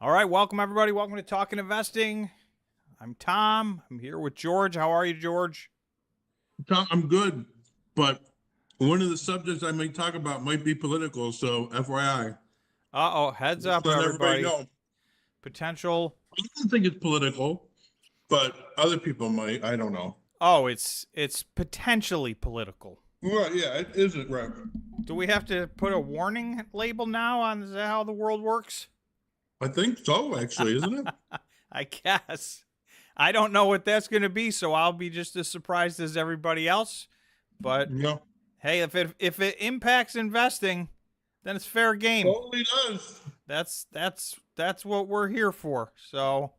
All right, welcome everybody. Welcome to Talkin Investing. I'm Tom. I'm here with George. How are you, George? Tom, I'm good, but one of the subjects I may talk about might be political, so FYI. Uh-oh, heads up, Let everybody. know. Potential. I don't think it's political, but other people might. I don't know. Oh, it's potentially political. Well, yeah, it isn't right. Do we have to put a warning label now on is that how the world works? I think so, actually, isn't it? I guess. I don't know what that's going to be, so I'll be just as surprised as everybody else. But No. hey, if it impacts investing, then it's fair game. Totally does. That's what we're here for. So,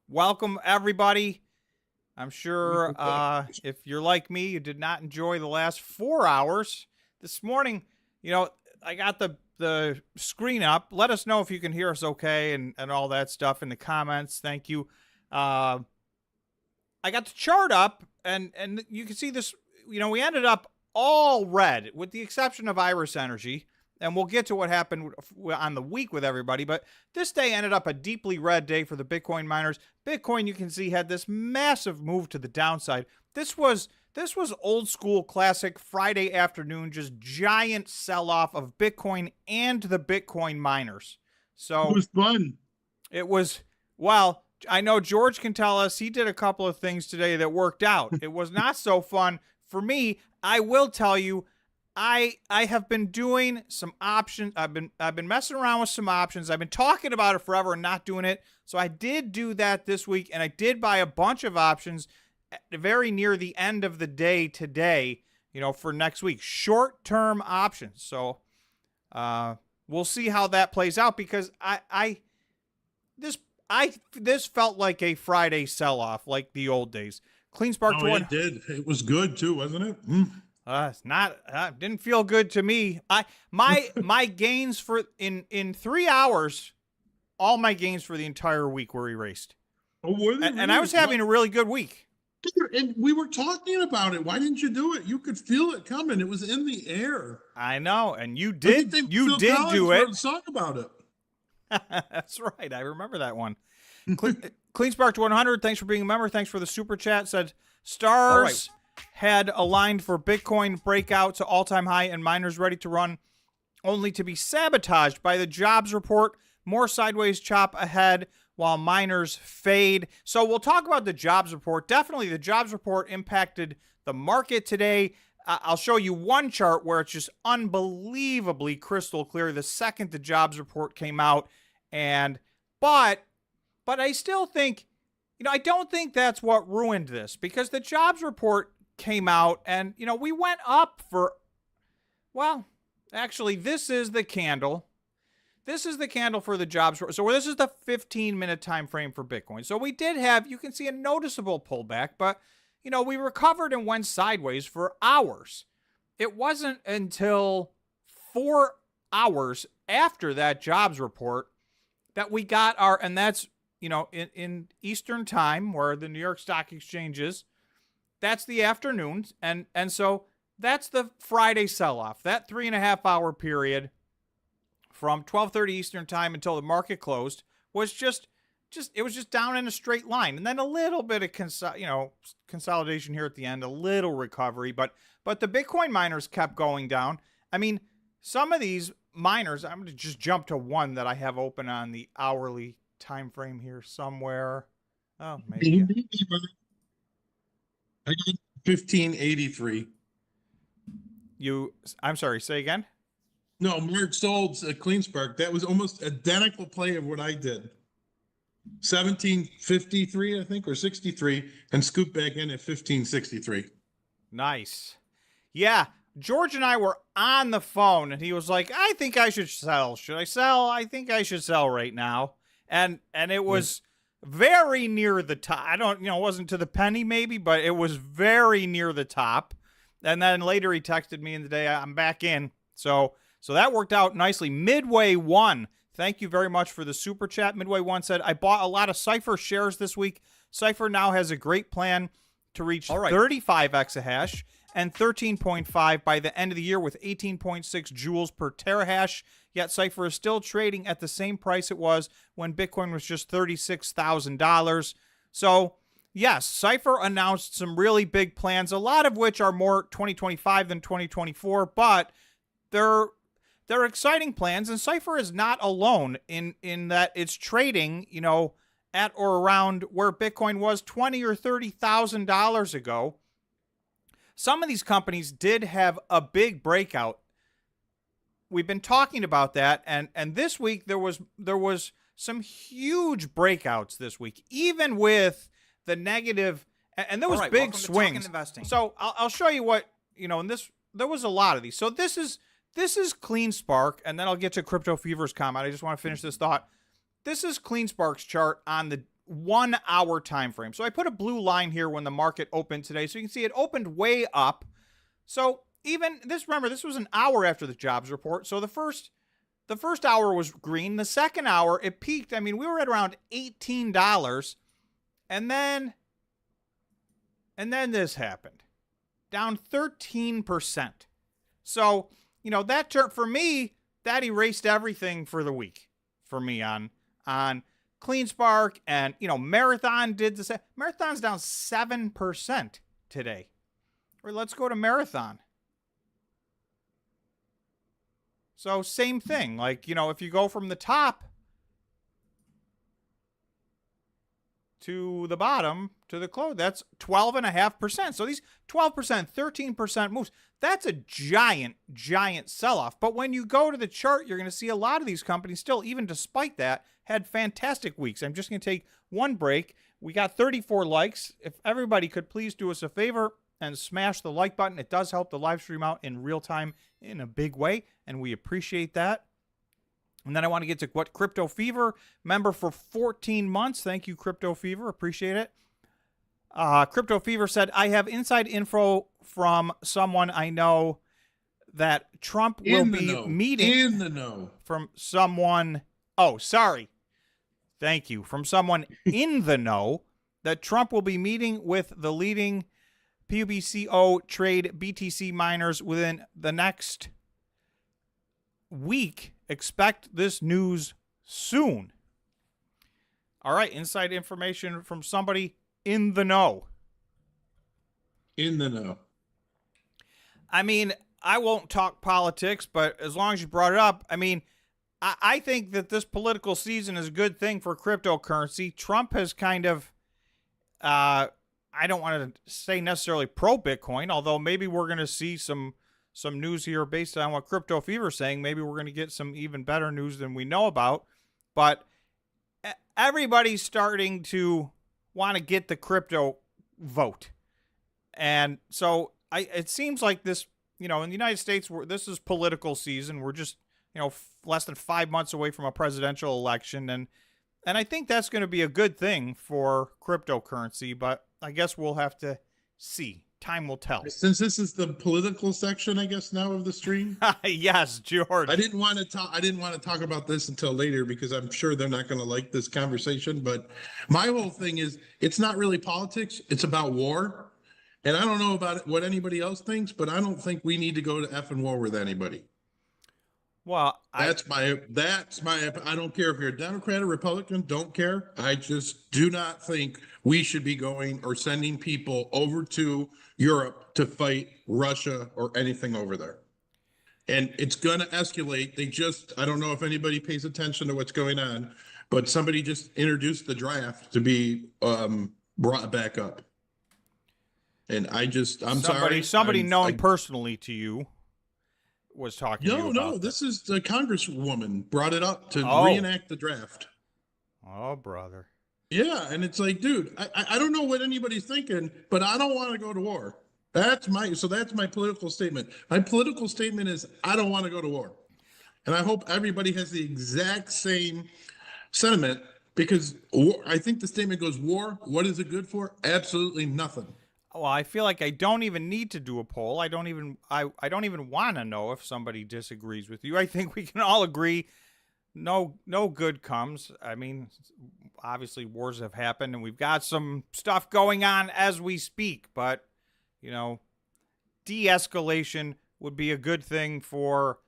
welcome everybody. I'm sure if you're like me, you did not enjoy the last 4 hours. This morning, you know, I got the screen up. Let us know if you can hear us okay and all that stuff in the comments. Thank you. I got the chart up, and you can see this. You know, we ended up all red, with the exception of Iris Energy, and we'll get to what happened on the week with everybody. But this day ended up a deeply red day for the Bitcoin miners. Bitcoin, you can see, had this massive move to the downside. This was old school classic Friday afternoon, just giant sell-off of Bitcoin and the Bitcoin miners. So It was fun. it was, well, I know George can tell us he did a couple of things today that worked out. It was not so fun for me. I will tell you, I have been doing some options. I've been messing around with some options. I've been talking about it forever and not doing it. So I did do that this week, and I did buy a bunch of options very near the end of the day today, you know, for next week. Short-term options. So we'll see how that plays out, because this felt like a Friday sell-off, like the old days. Cleanspark. Oh, it did. It was good too, wasn't it? It's not. Didn't feel good to me. My gains for in 3 hours, all my gains for the entire week were erased. Oh, were they And I was having a really good week. And we were talking about it. Why didn't you do it? You could feel it coming. It was in the air. I know, and you did. You did do it. Talk about it. That's right. I remember that one. Cleanspark 100. Thanks for being a member. Thanks for the super chat. Said stars had aligned for Bitcoin breakout to all-time high and miners ready to run, only to be sabotaged by the jobs report. More sideways chop ahead while miners fade. So we'll talk about the jobs report. Definitely the jobs report impacted the market today. I'll show you one chart where it's just unbelievably crystal clear the second the jobs report came out. But I still think, you know, I don't think that's what ruined this, because the jobs report came out and, you know, we went up for, well, actually, this is the candle. This is the candle for the jobs. So this is the 15-minute time frame for Bitcoin. So we did have, you can see, a noticeable pullback, but, you know, we recovered and went sideways for hours. It wasn't until 4 hours after that jobs report that we got our, and that's, you know, in Eastern time, where the New York Stock Exchange is, that's the afternoon. And so that's the Friday sell-off. That 3.5 hour period from 12:30 Eastern time until the market closed was just it was just down in a straight line, and then a little bit of consolidation here at the end, a little recovery, but the Bitcoin miners kept going down. I mean, some of these miners, I'm going to just jump to one that I have open on the hourly time frame here somewhere. Oh, maybe. I got 1583. I'm sorry, say again? No, Mark sold a Cleanspark. That was almost identical play of what I did. 1753, I think, or 63, and scooped back in at 1563. Nice. Yeah, George and I were on the phone, and he was like, I think I should sell. Should I sell? I think I should sell right now. And it was very near the top. I don't, it wasn't to the penny maybe, but it was very near the top. And then later he texted me in the day, I'm back in. So that worked out nicely. Midway One, thank you very much for the super chat. Midway One said, I bought a lot of Cypher shares this week. Cypher now has a great plan to reach 35 exahash and 13.5 by the end of the year with 18.6 joules per terahash. yet Cypher is still trading at the same price it was when Bitcoin was just $36,000. So, yes, Cypher announced some really big plans, a lot of which are more 2025 than 2024, but they're exciting plans, and Cypher is not alone in that it's trading, at or around where Bitcoin was $20,000 or $30,000 ago. Some of these companies did have a big breakout. We've been talking about that, and this week there was some huge breakouts this week, even with the negative, and there was big swings. So I'll show you what, and there was a lot of these. So this is CleanSpark, and then I'll get to Crypto Fever's comment. I just want to finish this thought. This is CleanSpark's chart on the 1 hour time frame. So I put a blue line here when the market opened today. So you can see it opened way up. So even this, remember, this was an hour after the jobs report. So the first hour was green. The second hour, it peaked. I mean, we were at around $18. And then this happened. Down 13%. So, that turn for me, that erased everything for the week for me on CleanSpark, and Marathon did the same. Marathon's down 7% today. Or let's go to Marathon. So same thing. Like, if you go from the top to the bottom to the close, that's 12.5%. So these 12%, 13% moves. That's a giant sell-off. But when you go to the chart, you're going to see a lot of these companies still, even despite that, had fantastic weeks. I'm just going to take one break. We got 34 likes. If everybody could please do us a favor and smash the like button. It does help the live stream out in real time in a big way, and we appreciate that. And then I want to get to what Crypto Fever, member for 14 months. Thank you, Crypto Fever. Appreciate it. Crypto Fever said, I have inside info from someone I know that Trump will be meeting. In the know. From someone. Oh, sorry. Thank you. From someone in the know that Trump will be meeting with the leading PUBCO trade BTC miners within the next week. Expect this news soon. All right, inside information from somebody in the know. In the know. I mean, I won't talk politics, but as long as you brought it up, I mean, I think that this political season is a good thing for cryptocurrency. Trump has kind of, I don't want to say necessarily pro-Bitcoin, although maybe we're going to see some news here based on what Crypto Fever is saying. Maybe we're going to get some even better news than we know about. But everybody's starting to want to get the crypto vote. And so it seems like this, in the United States, this is political season. We're just, less than 5 months away from a presidential election. And I think that's going to be a good thing for cryptocurrency, but I guess we'll have to see. Time will tell. Since this is the political section, I guess, now of the stream. Yes, George. I didn't want to talk about this until later because I'm sure they're not going to like this conversation. But my whole thing is, it's not really politics. It's about war. And I don't know about what anybody else thinks, but I don't think we need to go to effing war with anybody. Well, that's my, I don't care if you're a Democrat or Republican, don't care. I just do not think we should be going or sending people over to Europe to fight Russia or anything over there. And it's going to escalate. I don't know if anybody pays attention to what's going on, but somebody just introduced the draft to be brought back up. And I'm sorry. Somebody known personally to you was talking to you about this is the congresswoman brought it up to reenact the draft. Oh, brother. Yeah, and it's like, dude, I don't know what anybody's thinking, but I don't want to go to war. That's my political statement. My political statement is I don't want to go to war. And I hope everybody has the exact same sentiment, because I think the statement goes, war, what is it good for? Absolutely nothing. Well, I feel like I don't even need to do a poll. I don't even want to know if somebody disagrees with you. I think we can all agree no good comes. I mean, obviously wars have happened and we've got some stuff going on as we speak, but de-escalation would be a good thing for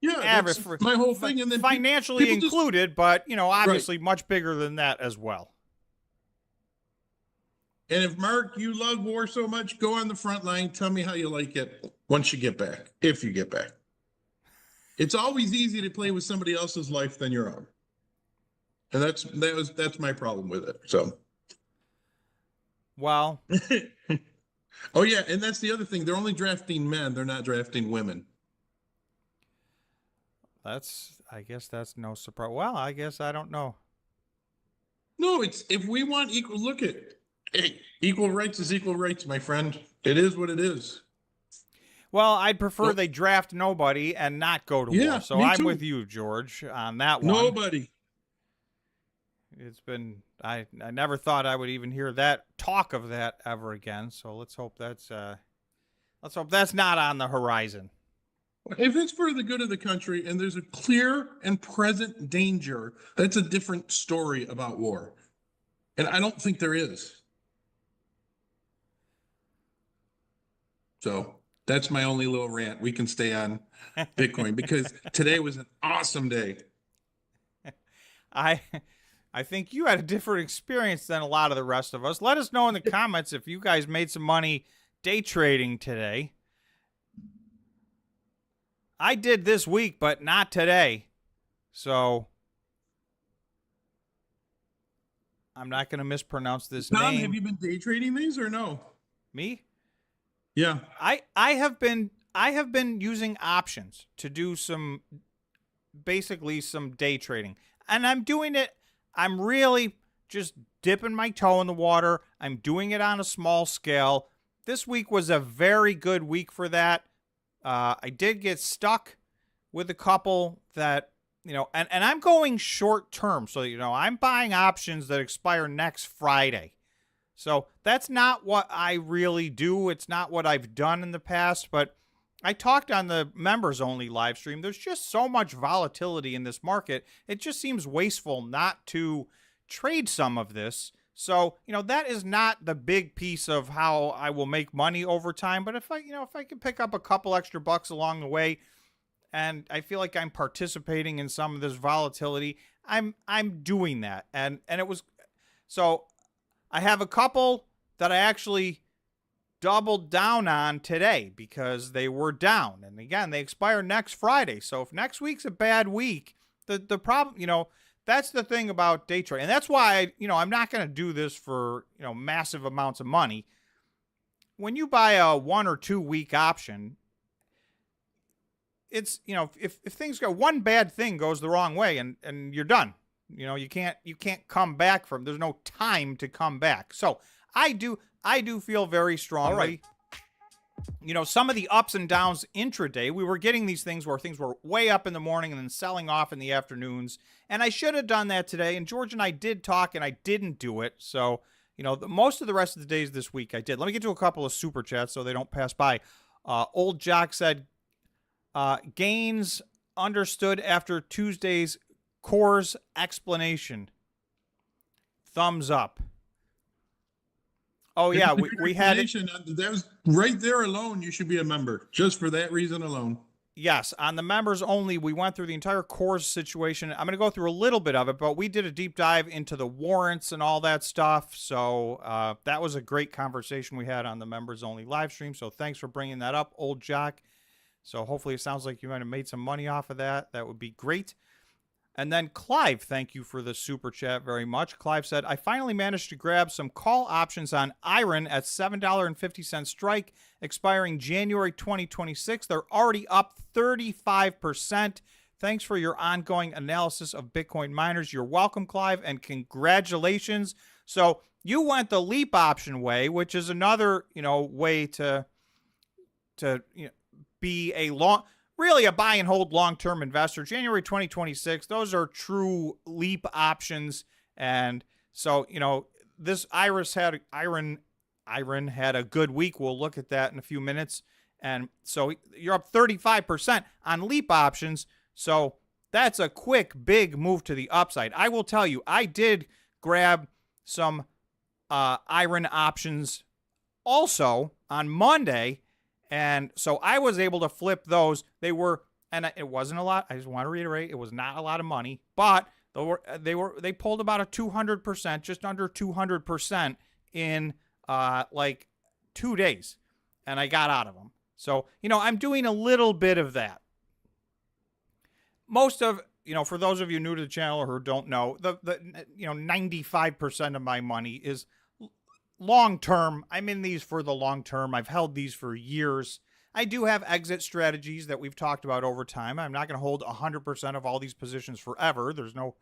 Yeah, average that's for my whole thing. And then financially people just, included, but right. obviously much bigger than that as well. And if Mark, you love war so much, go on the front line. Tell me how you like it once you get back, if you get back. It's always easy to play with somebody else's life than your own. And that's my problem with it. So Well, oh yeah, and that's the other thing. They're only drafting men, they're not drafting women. I guess that's no surprise. Well, I guess I don't know. No, it's if we want equal look at hey, equal rights is equal rights, my friend. It is what it is. Well, I'd prefer Well, they draft nobody and not go to yeah, war. So me I'm too. with you, George, on that one. Nobody. It's been I never thought I would even hear that talk of that ever again. So let's hope that's not on the horizon. If it's for the good of the country and there's a clear and present danger, that's a different story about war. And I don't think there is. So that's my only little rant. We can stay on Bitcoin because today was an awesome day. I think you had a different experience than a lot of the rest of us. Let us know in the comments if you guys made some money day trading today. I did this week, but not today. So I'm not going to mispronounce this Tom, name. have you been day trading these or no? Me? Yeah. I have been using options to do basically some day trading. And I'm doing it, I'm really just dipping my toe in the water. I'm doing it on a small scale. This week was a very good week for that. I did get stuck with a couple that, and I'm going short term. So, I'm buying options that expire next Friday. So that's not what I really do. It's not what I've done in the past, but I talked on the members only live stream. There's just so much volatility in this market. It just seems wasteful not to trade some of this. So, that is not the big piece of how I will make money over time. But if I can pick up a couple extra bucks along the way, and I feel like I'm participating in some of this volatility, I'm doing that. And it was, so I have a couple that I actually doubled down on today because they were down. And again, they expire next Friday. So if next week's a bad week, the problem, that's the thing about day trading. And that's why, I'm not going to do this for, massive amounts of money. When you buy a 1 or 2 week option, it's, if things go, one bad thing goes the wrong way and you're done. You can't come back from, there's no time to come back. So I do feel very strongly. Some of the ups and downs intraday, we were getting these things where things were way up in the morning and then selling off in the afternoons. And I should have done that today. And George and I did talk and I didn't do it. So, most of the rest of the days this week I did. Let me get to a couple of super chats so they don't pass by. Old Jock said, gains understood after Tuesday's Core's explanation. Thumbs up. Oh, yeah, we had it. That was right there alone. You should be a member just for that reason alone. Yes, on the members only, we went through the entire Core's situation. I'm going to go through a little bit of it, but we did a deep dive into the warrants and all that stuff. So that was a great conversation we had on the members only live stream. So thanks for bringing that up, Old Jock. So hopefully it sounds like you might have made some money off of that. That would be great. And then Clive, thank you for the super chat very much. Clive said, I finally managed to grab some call options on Iron at $7.50 strike, expiring January 2026. They're already up 35%. Thanks for your ongoing analysis of Bitcoin miners. You're welcome, Clive, and congratulations. So you went the leap option way, which is another, way to be really a buy and hold long-term investor. January 2026, those are true leap options. And so, this Iron had a good week. We'll look at that in a few minutes. And so you're up 35% on leap options. So that's a quick, big move to the upside. I will tell you, I did grab some Iron options also on Monday. And so I was able to flip those. They were and it wasn't a lot. I just want to reiterate, it was not a lot of money, but they pulled about a 200%, just under 200% in like 2 days, and I got out of them. So, I'm doing a little bit of that. Most of, for those of you new to the channel or who don't know, the 95% of my money is long term. I'm in these for the long term. I've held these for years. I do have exit strategies that we've talked about over time. I'm not going to hold 100% of all these positions forever. There's no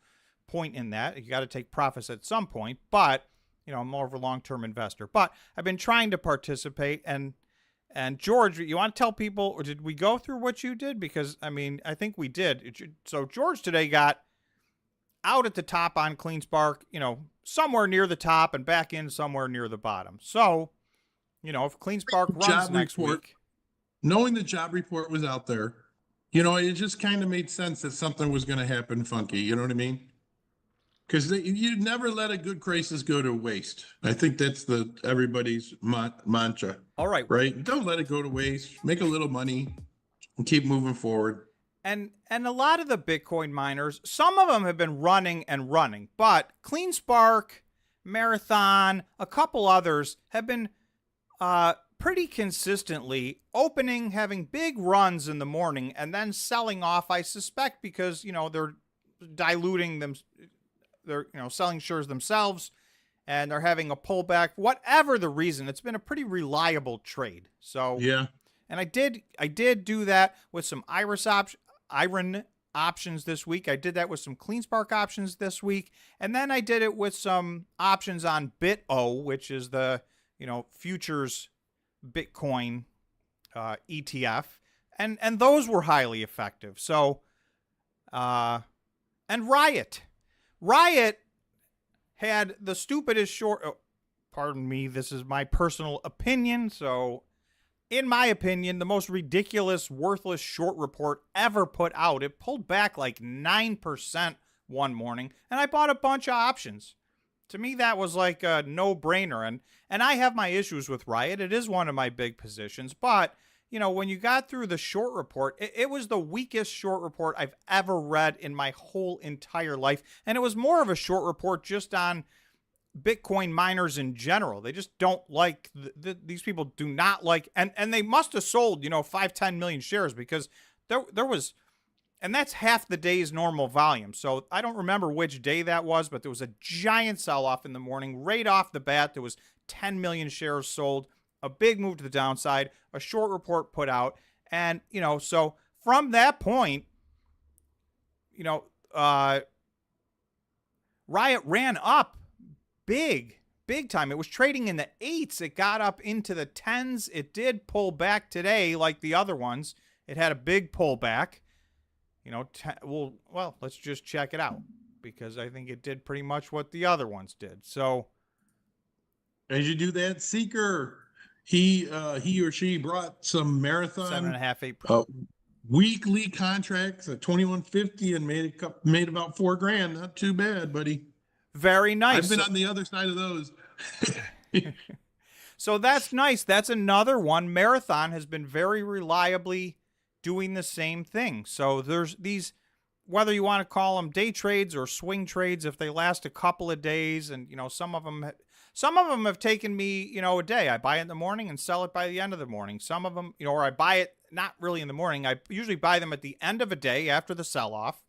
point in that. You got to take profits at some point, but I'm more of a long-term investor. But I've been trying to participate, and George, you want to tell people, or did we go through what you did? Because I think we did. So George today got out at the top on CleanSpark, somewhere near the top and back in somewhere near the bottom. So, if CleanSpark runs next week, knowing the job report was out there, it just kind of made sense that something was going to happen funky. You know what I mean? Because you never let a good crisis go to waste. I think that's everybody's mantra. All right. Right? Don't let it go to waste. Make a little money and keep moving forward. And a lot of the Bitcoin miners, some of them have been running, but CleanSpark, Marathon, a couple others have been pretty consistently opening, having big runs in the morning, and then selling off, I suspect, because, they're diluting them. They're, selling shares themselves, and they're having a pullback. Whatever the reason, it's been a pretty reliable trade. So yeah, and I did do that with some Iron options this week. I did that with some CleanSpark options this week, and then I did it with some options on BitO, which is the futures Bitcoin ETF, and those were highly effective. So, and Riot had the stupidest short. Oh, pardon me, this is my personal opinion. So, in my opinion, the most ridiculous, worthless short report ever put out. It pulled back like 9% one morning, and I bought a bunch of options. To me, that was like a no-brainer. And I have my issues with Riot. It is one of my big positions. But, when you got through the short report, it was the weakest short report I've ever read in my whole entire life. And it was more of a short report just on Bitcoin miners in general. They just don't like, these people do not like, and they must have sold, 5-10 million shares, because there was, and that's half the day's normal volume. So I don't remember which day that was, but there was a giant sell-off in the morning. Right off the bat, there was 10 million shares sold, a big move to the downside, a short report put out. And, so from that point, Riot ran up big time. It was trading in the 8s. It got up into the 10s. It did pull back today like the other ones. It had a big pullback. Well, let's just check it out, because I think it did pretty much what the other ones did. So as you do that, Seeker, he or she brought some Marathon 7.5, 8%. Weekly contracts at 21.50 and made about $4,000. Not too bad, buddy. Very nice. I've been on the other side of those. So that's nice. That's another one. Marathon has been very reliably doing the same thing. So there's these, whether you want to call them day trades or swing trades, if they last a couple of days, and some of them have taken me a day. I buy it in the morning and sell it by the end of the morning. Some of them, or I buy it not really in the morning. I usually buy them at the end of a day after the sell-off,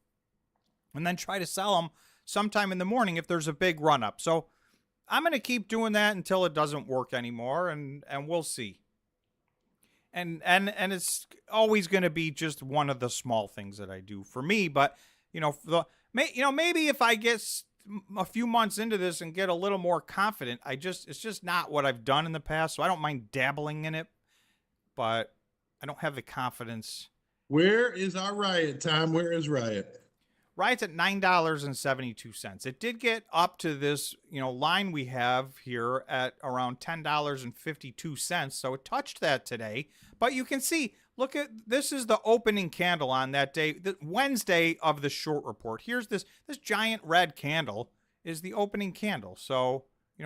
and then try to sell them sometime in the morning if there's a big run up. So I'm going to keep doing that until it doesn't work anymore, and we'll see. And it's always going to be just one of the small things that I do for me. But maybe if I get a few months into this and get a little more confident, it's just not what I've done in the past. So I don't mind dabbling in it, but I don't have the confidence. Where is our Riot, Tom? Where is Riot? Riot's at $9.72. It did get up to this, line we have here at around $10.52. So it touched that today. But you can see, look at, this is the opening candle on that day, the Wednesday of the short report. Here's this giant red candle is the opening candle. So,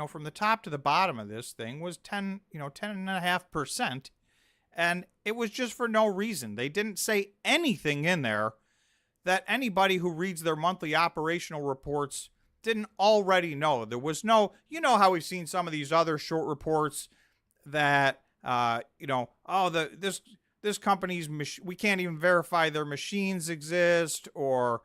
from the top to the bottom of this thing was 10.5%. And it was just for no reason. They didn't say anything in there that anybody who reads their monthly operational reports didn't already know. There was no, you know how we've seen some of these other short reports that, this company's, we can't even verify their machines exist, or,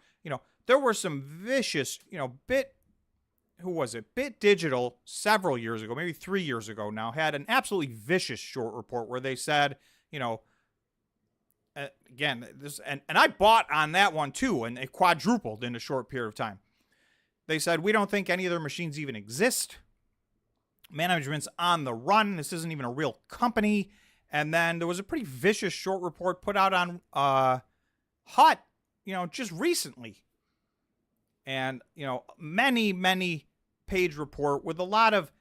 there were some vicious, who was it? Bit Digital several years ago, maybe 3 years ago now, had an absolutely vicious short report where they said, again, this, and I bought on that one too, and it quadrupled in a short period of time. They said, we don't think any of their machines even exist. Management's on the run. This isn't even a real company. And then there was a pretty vicious short report put out on HUT, just recently. And, many page report with a lot of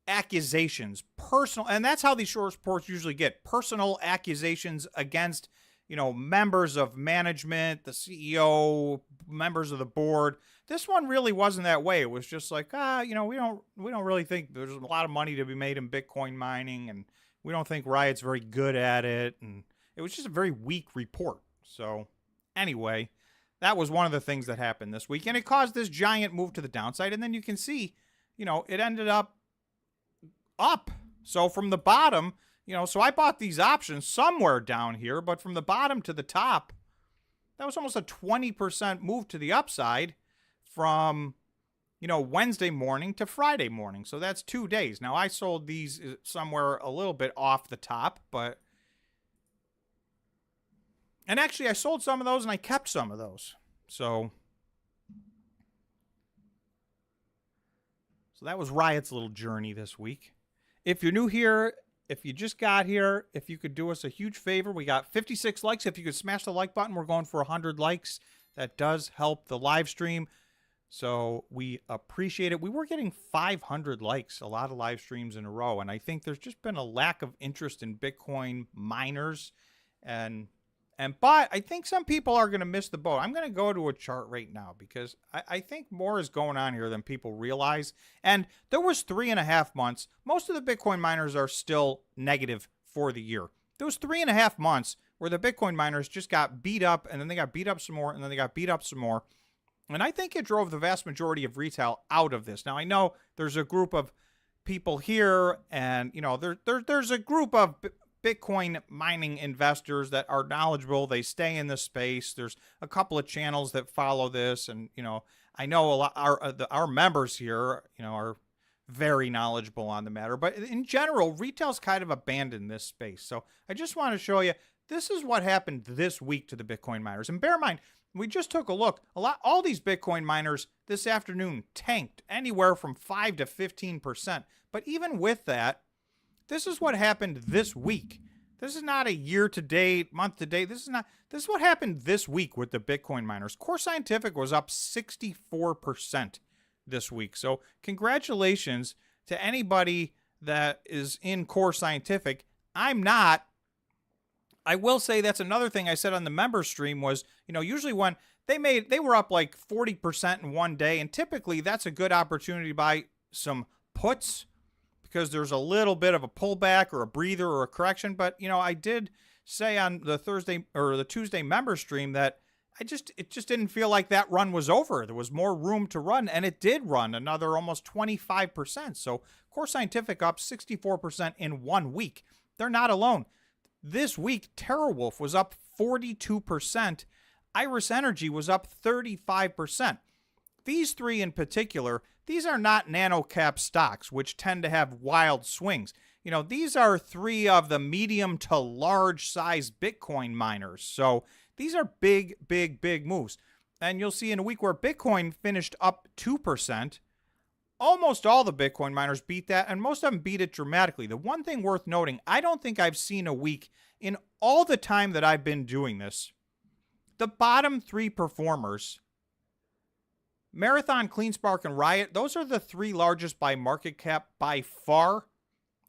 accusations, personal, and that's how these short reports usually get, personal accusations against, members of management, the CEO, members of the board. This one really wasn't that way. It was just like, we don't really think there's a lot of money to be made in Bitcoin mining, and we don't think Riot's very good at it. And it was just a very weak report. So anyway, that was one of the things that happened this week, and it caused this giant move to the downside. And then you can see, it ended up. So from the bottom, so I bought these options somewhere down here, but from the bottom to the top, that was almost a 20% move to the upside from, Wednesday morning to Friday morning. So that's 2 days. Now I sold these somewhere a little bit off the top, and actually I sold some of those and I kept some of those. So that was Riot's little journey this week. If you're new here, if you just got here, if you could do us a huge favor, we got 56 likes. If you could smash the like button, we're going for 100 likes. That does help the live stream. So we appreciate it. We were getting 500 likes, a lot of live streams in a row. And I think there's just been a lack of interest in Bitcoin miners. But I think some people are going to miss the boat. I'm going to go to a chart right now because I think more is going on here than people realize. And there was 3.5 months. Most of the Bitcoin miners are still negative for the year. There was 3.5 months where the Bitcoin miners just got beat up, and then they got beat up some more, and then they got beat up some more. And I think it drove the vast majority of retail out of this. Now, I know there's a group of people here, and, there's a group of Bitcoin mining investors that are knowledgeable. They stay in the space. There's a couple of channels that follow this, and I know a lot. Our members here, are very knowledgeable on the matter. But in general, retail's kind of abandoned this space. So I just want to show you this is what happened this week to the Bitcoin miners. And bear in mind, we just took a look. All these Bitcoin miners this afternoon tanked anywhere from 5 to 15%. But even with that, this is what happened this week. This is not a year to date, month to date. This is what happened this week with the Bitcoin miners. Core Scientific was up 64% this week. So congratulations to anybody that is in Core Scientific. I'm not. I will say that's another thing I said on the member stream was, usually when they were up like 40% in one day, and typically that's a good opportunity to buy some puts, because there's a little bit of a pullback or a breather or a correction. But, I did say on the Thursday or the Tuesday member stream that it just didn't feel like that run was over. There was more room to run, and it did run another almost 25%. So Core Scientific up 64% in 1 week. They're not alone. This week, TeraWolf was up 42%. Iris Energy was up 35%. These three in particular, these are not nano cap stocks, which tend to have wild swings. These are three of the medium to large size Bitcoin miners. So these are big, big, big moves. And you'll see in a week where Bitcoin finished up 2%, almost all the Bitcoin miners beat that, and most of them beat it dramatically. The one thing worth noting, I don't think I've seen a week in all the time that I've been doing this. The bottom three performers, Marathon, CleanSpark, and Riot, those are the three largest by market cap by far,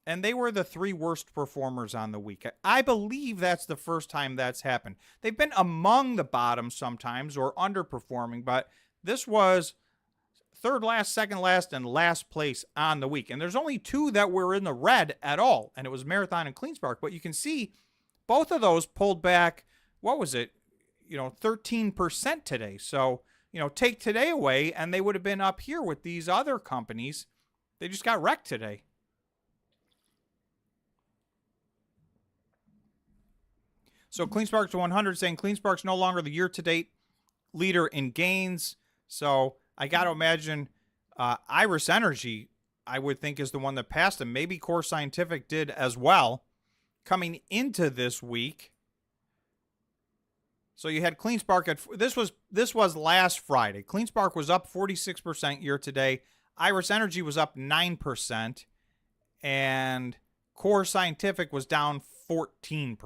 and they were the three worst performers on the week. I believe that's the first time that's happened. They've been among the bottom sometimes or underperforming, but this was third last, second last, and last place on the week. And there's only two that were in the red at all, and it was Marathon and CleanSpark. But you can see both of those pulled back, what was it? 13% today. So, take today away and they would have been up here with these other companies. They just got wrecked today. So CleanSpark to 100 saying CleanSpark's no longer the year-to-date leader in gains. So I got to imagine Iris Energy, I would think, is the one that passed them. Maybe Core Scientific did as well coming into this week. So you had CleanSpark at this was last Friday. CleanSpark was up 46% year to date. Iris Energy was up 9%, and Core Scientific was down 14%.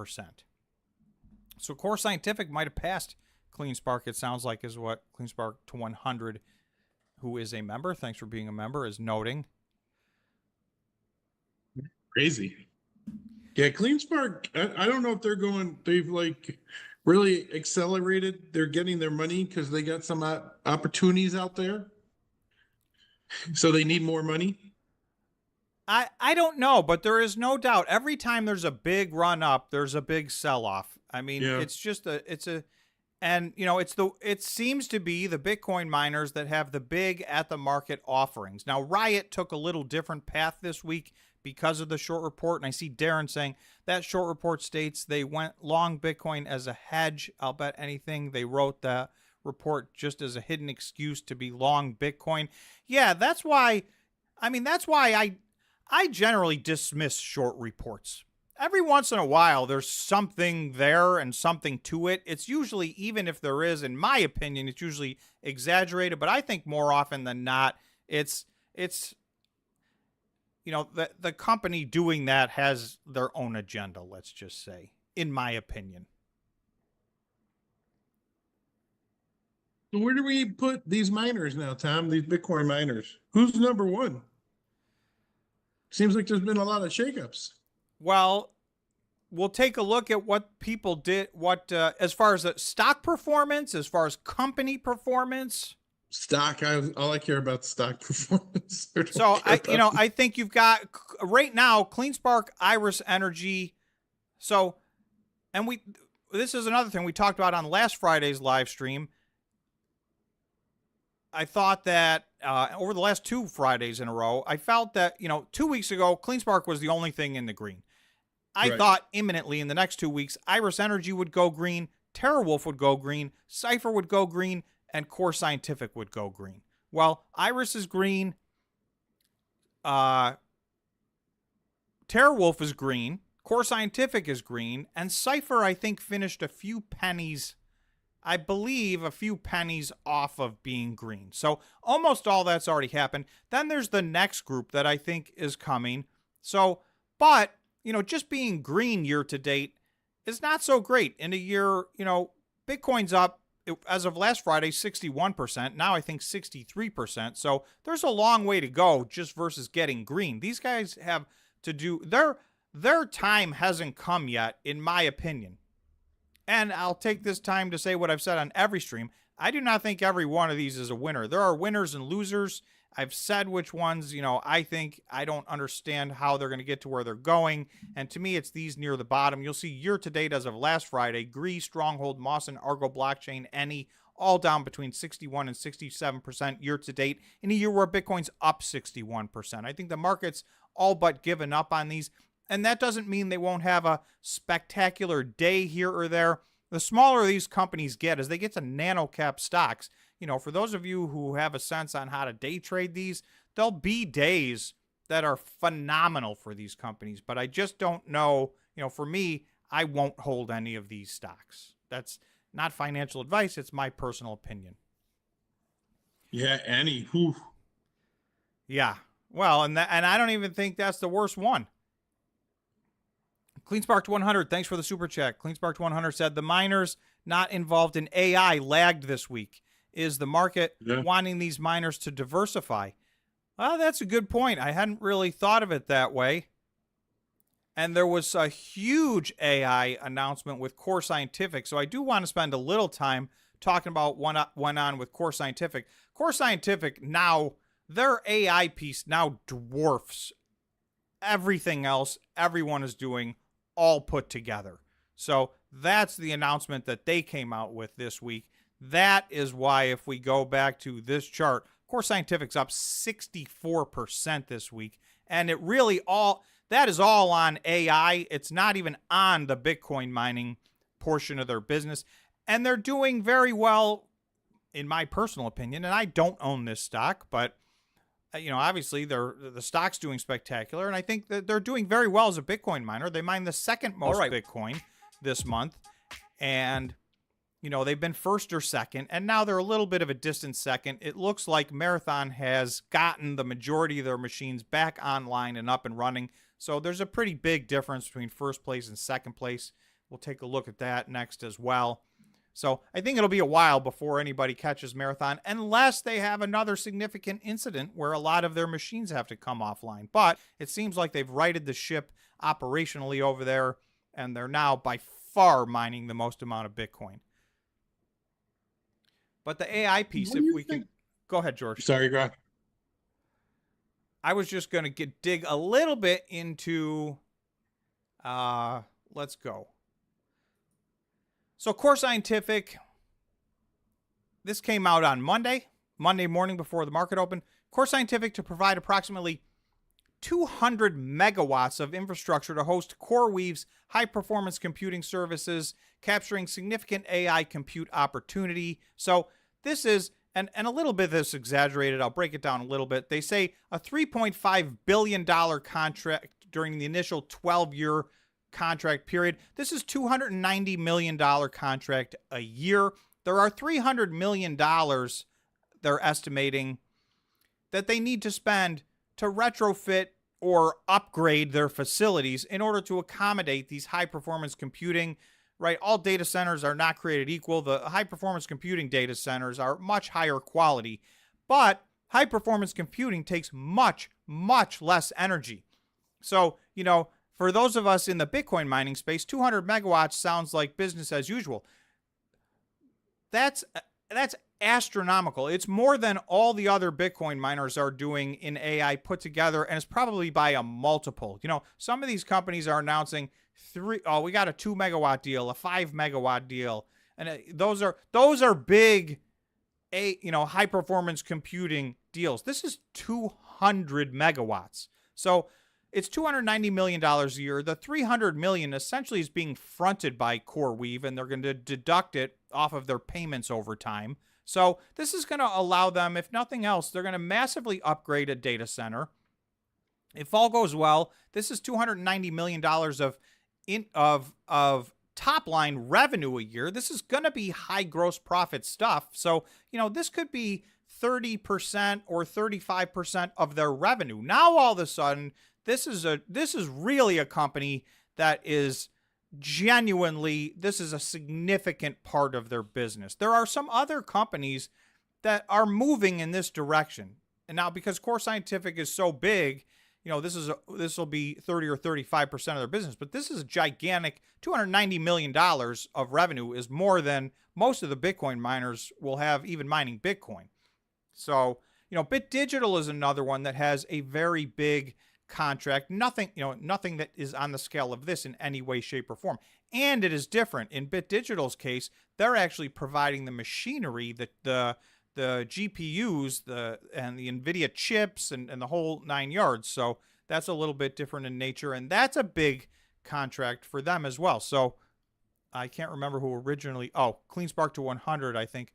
So Core Scientific might have passed CleanSpark, it sounds like, is what CleanSpark to 100, who is a member, thanks for being a member, is noting. Crazy. Yeah, CleanSpark, I don't know if they've like really accelerated. They're getting their money because they got some opportunities out there. So they need more money. I don't know, but there is no doubt every time there's a big run up, there's a big sell off. I mean, It's just it seems to be the Bitcoin miners that have the big at the market offerings. Now, Riot took a little different path this week because of the short report, and I see Darren saying that short report states they went long Bitcoin as a hedge. I'll bet anything they wrote that report just as a hidden excuse to be long Bitcoin. Yeah, that's why I generally dismiss short reports. Every once in a while, there's something there and something to it. It's usually, even if there is, in my opinion, it's usually exaggerated. But I think more often than not, it's the company doing that has their own agenda, let's just say, in my opinion. Where do we put these miners now, Tom? These Bitcoin miners? Who's number one? Seems like there's been a lot of shakeups. Well, we'll take a look at what people did, as far as the stock performance, as far as company performance. Stock, all I care about stock performance. So I think you've got right now CleanSpark, Iris Energy. So, and this is another thing we talked about on last Friday's live stream. I thought that over the last 2 Fridays in a row, I felt that 2 weeks ago CleanSpark was the only thing in the green. I thought imminently in the next 2 weeks, Iris Energy would go green, TeraWulf would go green, Cypher would go green, and Core Scientific would go green. Well, Iris is green. TeraWulf is green. Core Scientific is green. And Cypher, I think, finished a few pennies off of being green. So almost all that's already happened. Then there's the next group that I think is coming. So, but, just being green year to date is not so great. In a year, Bitcoin's up, as of last Friday, 61%. Now I think 63%. So there's a long way to go just versus getting green. These guys have to do, their time hasn't come yet, in my opinion. And I'll take this time to say what I've said on every stream. I do not think every one of these is a winner. There are winners and losers. I've said which ones, I think I don't understand how they're going to get to where they're going. And to me, it's these near the bottom. You'll see year to date as of last Friday, Gree, Stronghold, Mawson, Argo Blockchain, Any, all down between 61 and 67% year to date in a year where Bitcoin's up 61%. I think the market's all but given up on these. And that doesn't mean they won't have a spectacular day here or there. The smaller these companies get, as they get to nano cap stocks, for those of you who have a sense on how to day trade these, there'll be days that are phenomenal for these companies. But I just don't know, for me, I won't hold any of these stocks. That's not financial advice. It's my personal opinion. Yeah, Any. Whew. Yeah. Well, and I don't even think that's the worst one. CleanSpark 100, thanks for the super chat. CleanSpark 100 said the miners not involved in AI lagged this week. Is the market wanting these miners to diversify? Well, that's a good point. I hadn't really thought of it that way. And there was a huge AI announcement with Core Scientific, so I do want to spend a little time talking about what went on with Core Scientific. Core Scientific now, their AI piece now dwarfs everything else everyone is doing all put together. So that's the announcement that they came out with this week. That is why, if we go back to this chart, Core Scientific's up 64% this week. And it really that is all on AI. It's not even on the Bitcoin mining portion of their business. And they're doing very well, in my personal opinion. And I don't own this stock, but obviously the stock's doing spectacular. And I think that they're doing very well as a Bitcoin miner. They mined the second most Bitcoin this month. And they've been first or second, and now they're a little bit of a distant second. It looks like Marathon has gotten the majority of their machines back online and up and running. So there's a pretty big difference between first place and second place. We'll take a look at that next as well. So I think it'll be a while before anybody catches Marathon, unless they have another significant incident where a lot of their machines have to come offline. But it seems like they've righted the ship operationally over there, and they're now by far mining the most amount of Bitcoin. But the AI piece, if we can... Go ahead, George. Sorry, go ahead. I was just going to dig a little bit into... let's go. So Core Scientific, this came out on Monday morning before the market opened. Core Scientific to provide approximately 200 megawatts of infrastructure to host CoreWeave's high-performance computing services, capturing significant AI compute opportunity. So this is, and a little bit of this exaggerated, I'll break it down a little bit. They say a $3.5 billion contract during the initial 12-year contract period. This is $290 million contract a year. There are $300 million they're estimating that they need to spend to retrofit or upgrade their facilities in order to accommodate these high-performance computing, right? All data centers are not created equal. The high-performance computing data centers are much higher quality, but high-performance computing takes much, much less energy. So, for those of us in the Bitcoin mining space, 200 megawatts sounds like business as usual. That's astronomical. It's more than all the other Bitcoin miners are doing in AI put together, and it's probably by a multiple. Some of these companies are announcing we got a 2 megawatt deal, a 5 megawatt deal, and those are big, high performance computing deals. This is 200 megawatts. So it's $290 million a year. The $300 million essentially is being fronted by CoreWeave, and they're going to deduct it off of their payments over time. So this is going to allow them, if nothing else, they're going to massively upgrade a data center. If all goes well, this is $290 million of top line revenue a year. This is going to be high gross profit stuff. So, this could be 30% or 35% of their revenue. Now, all of a sudden, this is really a company that is genuinely, this is a significant part of their business. There are some other companies that are moving in this direction. And now, because Core Scientific is so big, this will be 30 or 35% of their business, but this is a gigantic $290 million of revenue, is more than most of the Bitcoin miners will have even mining Bitcoin. So, Bit Digital is another one that has a very big contract. Nothing that is on the scale of this in any way, shape, or form. And it is different. In Bit Digital's case, they're actually providing the machinery, the GPUs, and the NVIDIA chips, and the whole 9 yards. So that's a little bit different in nature, and that's a big contract for them as well. So I can't remember who originally, CleanSpark to 100, I think,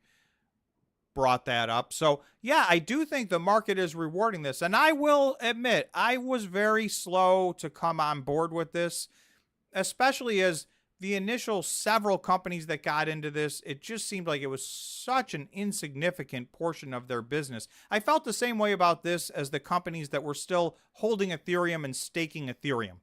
brought that up. So yeah, I do think the market is rewarding this. And I will admit, I was very slow to come on board with this, especially as the initial several companies that got into this, it just seemed like it was such an insignificant portion of their business. I felt the same way about this as the companies that were still holding Ethereum and staking Ethereum,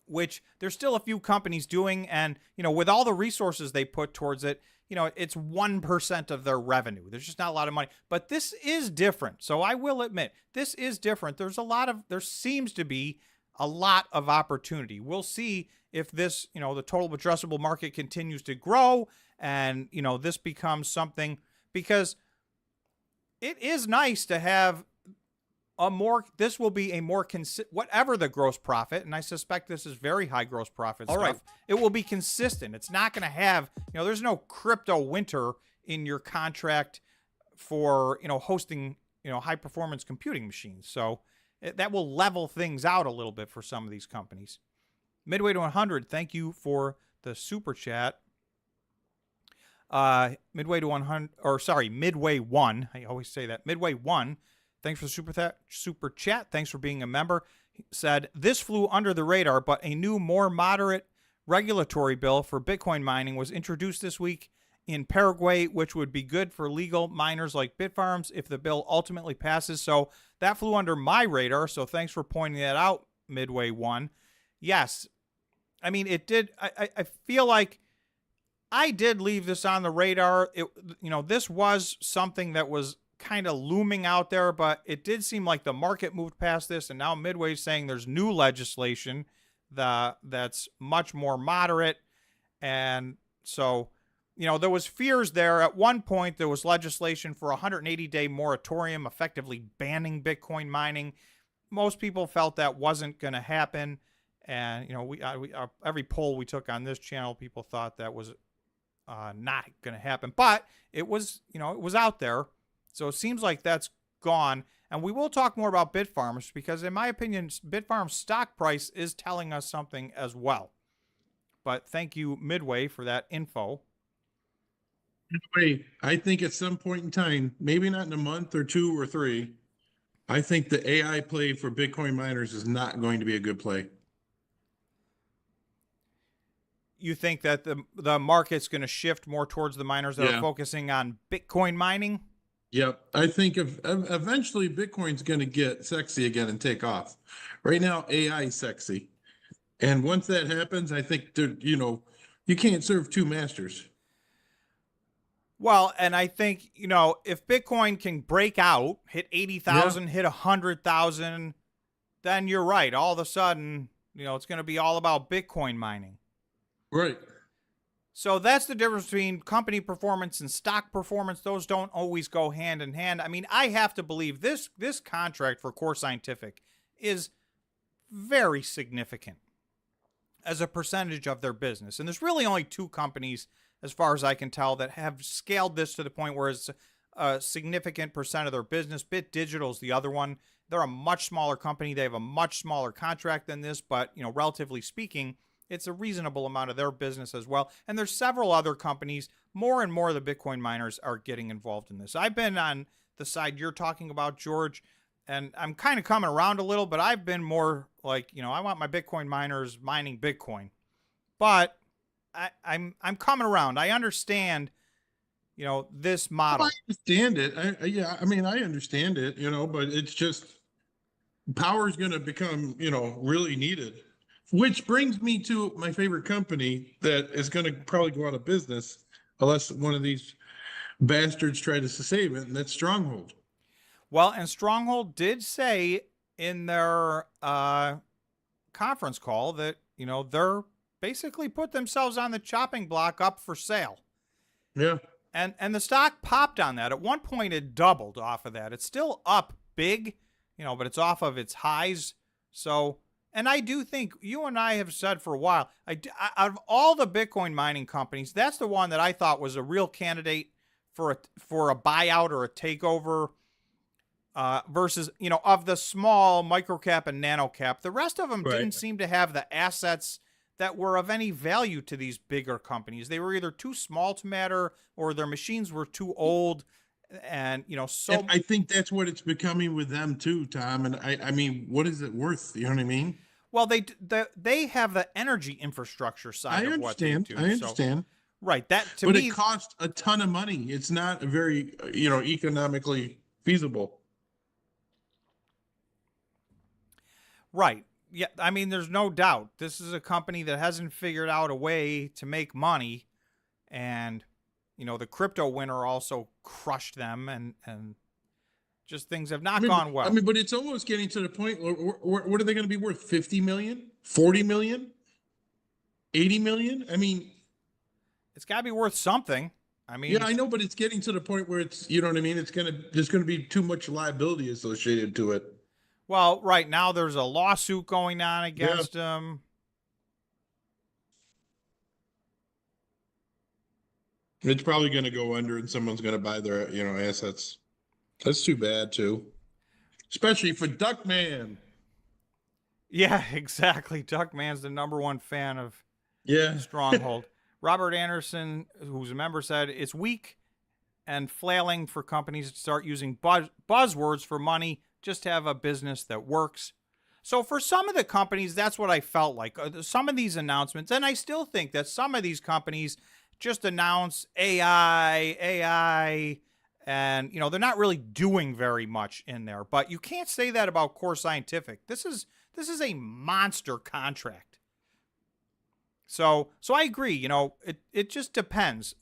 which there's still a few companies doing. And, with all the resources they put towards it, it's 1% of their revenue. There's just not a lot of money. But this is different. So I will admit, this is different. There seems to be a lot of opportunity. We'll see if this, the total addressable market continues to grow and, this becomes something, because it is nice to have this will be a more whatever the gross profit, and I suspect this is very high gross profit stuff. Right. It will be consistent. It's not going to have, there's no crypto winter in your contract for, hosting, high performance computing machines. So that will level things out a little bit for some of these companies. Midway to 100, thank you for the super chat. Midway to 100, or sorry, Midway 1. I always say that. Midway 1. Thanks for the super chat. Thanks for being a member. He said, this flew under the radar, but a new, more moderate regulatory bill for Bitcoin mining was introduced this week in Paraguay, which would be good for legal miners like Bitfarms if the bill ultimately passes. So that flew under my radar. So thanks for pointing that out, Midway 1. Yes. I mean, it did. I feel like I did leave this on the radar. This was something that was kind of looming out there, but it did seem like the market moved past this, and now Midway's saying there's new legislation that's much more moderate. And so, there was fears there. At one point, there was legislation for a 180-day moratorium effectively banning Bitcoin mining. Most people felt that wasn't going to happen. And, every poll we took on this channel, people thought that was not going to happen. But it was, it was out there. So it seems like that's gone. And we will talk more about Bitfarms because, in my opinion, Bitfarms stock price is telling us something as well. But thank you, Midway, for that info. Midway, I think at some point in time, maybe not in a month or 2 or 3, I think the AI play for Bitcoin miners is not going to be a good play. You think that the market's going to shift more towards the miners that are focusing on Bitcoin mining? Yep. I think eventually Bitcoin's going to get sexy again and take off. Right now, AI is sexy. And once that happens, I think, you can't serve two masters. Well, and I think, if Bitcoin can break out, hit 80,000, hit 100,000, then you're right. All of a sudden, it's going to be all about Bitcoin mining. Right. So that's the difference between company performance and stock performance. Those don't always go hand in hand. I mean, I have to believe this contract for Core Scientific is very significant as a percentage of their business. And there's really only 2 companies, as far as I can tell, that have scaled this to the point where it's a significant percent of their business. Bit Digital is the other one. They're a much smaller company. They have a much smaller contract than this, but, relatively speaking, it's a reasonable amount of their business as well. And there's several other companies. More and more of the Bitcoin miners are getting involved in this. I've been on the side you're talking about, George, and I'm kind of coming around a little, but I've been more like, I want my Bitcoin miners mining Bitcoin. But I'm coming around. I understand, this model. I understand it. I understand it, but it's just power is going to become, really needed. Which brings me to my favorite company that is going to probably go out of business unless one of these bastards try to save it, and that's Stronghold. Well, and Stronghold did say in their conference call that, they're basically put themselves on the chopping block up for sale. Yeah. And the stock popped on that. At one point, it doubled off of that. It's still up big, but it's off of its highs. So... And I do think you and I have said for a while, out of all the Bitcoin mining companies, that's the one that I thought was a real candidate for a buyout or a takeover versus, of the small micro cap and nano cap. The rest of them didn't seem to have the assets that were of any value to these bigger companies. They were either too small to matter or their machines were too old. And, and I think that's what it's becoming with them too, Tom. And I mean, what is it worth? You know what I mean? Well, they have the energy infrastructure side of what they do. I understand. So, right. That to but me, it costs a ton of money. It's not very, economically feasible. Right. Yeah. I mean, there's no doubt this is a company that hasn't figured out a way to make money, and the crypto winter also crushed them, and just things have not gone well. But it's almost getting to the point where what are they going to be worth? 50 million, 40 million, 80 million? I mean, it's got to be worth something. I mean, yeah, I know, but it's getting to the point where it's, there's going to be too much liability associated to it. Well, right now there's a lawsuit going on Yeah. against him. It's probably going to go under and someone's going to buy their, assets. That's too bad too. Especially for Duckman. Yeah, exactly. Duckman's the #1 fan of Yeah. Stronghold. Robert Anderson, who's a member, said it's weak and flailing for companies to start using buzzwords for money just to have a business that works. So for some of the companies, that's what I felt like. Some of these announcements, and I still think that some of these companies just announce AI, and they're not really doing very much in there. But you can't say that about Core Scientific. This is a monster contract. So I agree. It just depends.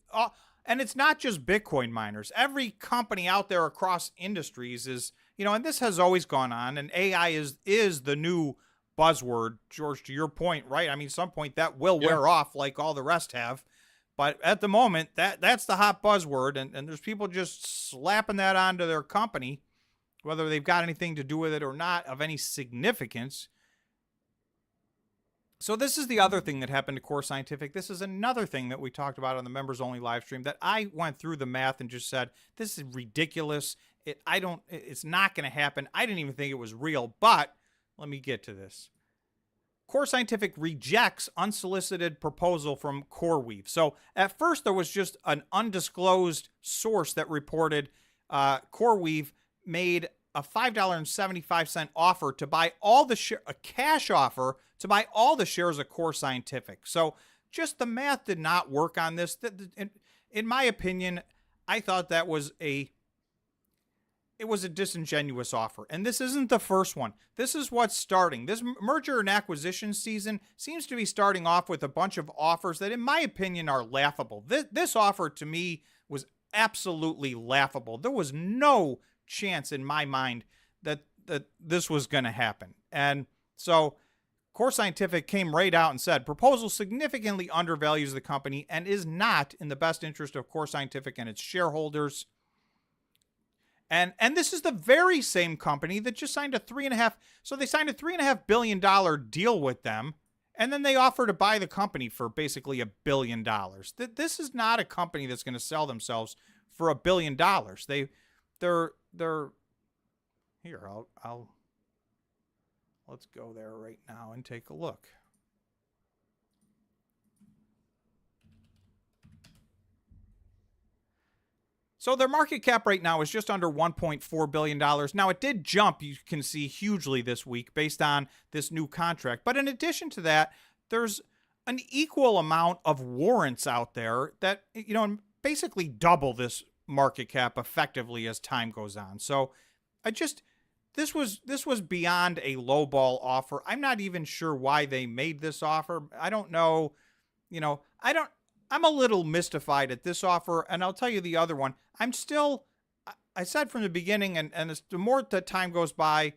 And it's not just Bitcoin miners. Every company out there across industries is, and this has always gone on. And AI is the new buzzword, George, to your point, right? I mean, some point that will wear off like all the rest have. But at the moment, that's the hot buzzword. And there's people just slapping that onto their company, whether they've got anything to do with it or not of any significance. So this is the other thing that happened to Core Scientific. This is another thing that we talked about on the members only live stream that I went through the math and just said, this is ridiculous. It's not going to happen. I didn't even think it was real, but let me get to this. Core Scientific rejects unsolicited proposal from CoreWeave. So at first there was just an undisclosed source that reported CoreWeave made a $5.75 offer to buy all the a cash offer to buy all the shares of Core Scientific. So just the math did not work on this. In my opinion, I thought that was a disingenuous offer. And this isn't the first one. This is what's starting. This merger and acquisition season seems to be starting off with a bunch of offers that, in my opinion, are laughable. This offer to me was absolutely laughable. There was no chance in my mind that this was going to happen. And so Core Scientific came right out and said, proposal significantly undervalues the company and is not in the best interest of Core Scientific and its shareholders. And this is the very same company that just signed they signed a $3.5 billion deal with them, and then they offer to buy the company for basically $1 billion. This is not a company that's going to sell themselves for $1 billion. They're here. I'll let's go there right now and take a look. So their market cap right now is just under $1.4 billion. Now, it did jump, you can see, hugely this week based on this new contract. But in addition to that, there's an equal amount of warrants out there that, basically double this market cap effectively as time goes on. So this was beyond a lowball offer. I'm not even sure why they made this offer. I don't know. I'm a little mystified at this offer, and I'll tell you the other one. I said from the beginning, and the more the time goes by,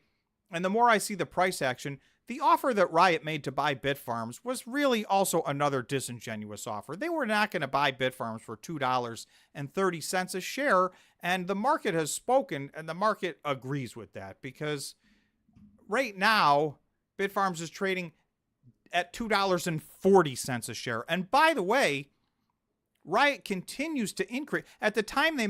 and the more I see the price action, the offer that Riot made to buy Bitfarms was really also another disingenuous offer. They were not going to buy Bitfarms for $2.30 a share, and the market has spoken, and the market agrees with that, because right now, Bitfarms is trading at $2.40 a share. And by the way, Riot continues to increase. At the time they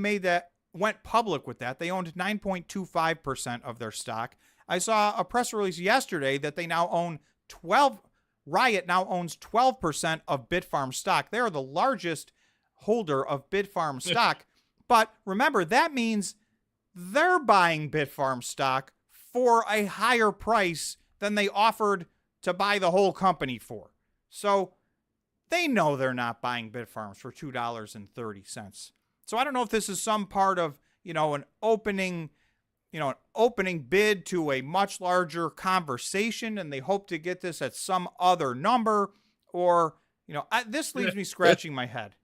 went public with that, they owned 9.25% of their stock. I saw a press release yesterday that they now own Riot now owns 12% of Bitfarms stock. They are the largest holder of Bitfarms stock. But remember, that means they're buying Bitfarms stock for a higher price than they offered to buy the whole company for. So they know they're not buying Bitfarms for $2.30. So I don't know if this is some part of, an opening bid to a much larger conversation, and they hope to get this at some other number, or, this leaves me scratching my head.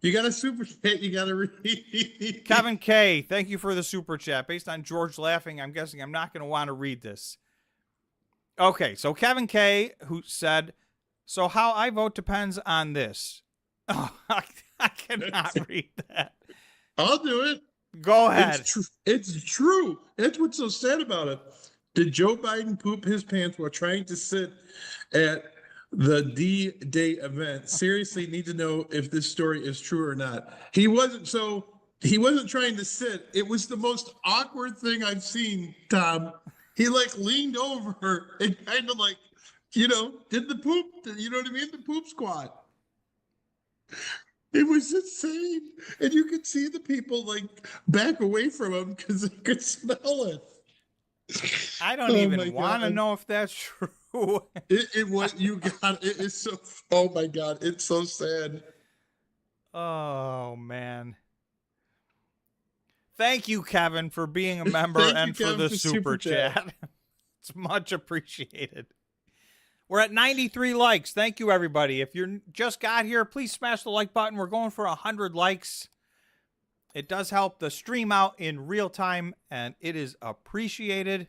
You got a super chat you got to read. Kevin K., thank you for the super chat. Based on George laughing, I'm guessing I'm not going to want to read this. Okay, so Kevin K., who said, so how I vote depends on this. Oh, I cannot read that. I'll do it. Go ahead. It's true. That's what's so sad about it. Did Joe Biden poop his pants while trying to sit at the D-Day event? Seriously, need to know if this story is true or not. He wasn't trying to sit. It was the most awkward thing I've seen, Tom. He like leaned over and kind of like, did the poop, you know what I mean? The poop squat. It was insane. And you could see the people like back away from him because they could smell it. I don't even want to know if that's true. It was, you got it. It's so, oh my God. It's so sad. Oh, man. Thank you, Kevin, for being a member and for the super chat. It's much appreciated. We're at 93 likes. Thank you, everybody. If you just got here, please smash the like button. We're going for 100 likes. It does help the stream out in real time, and it is appreciated.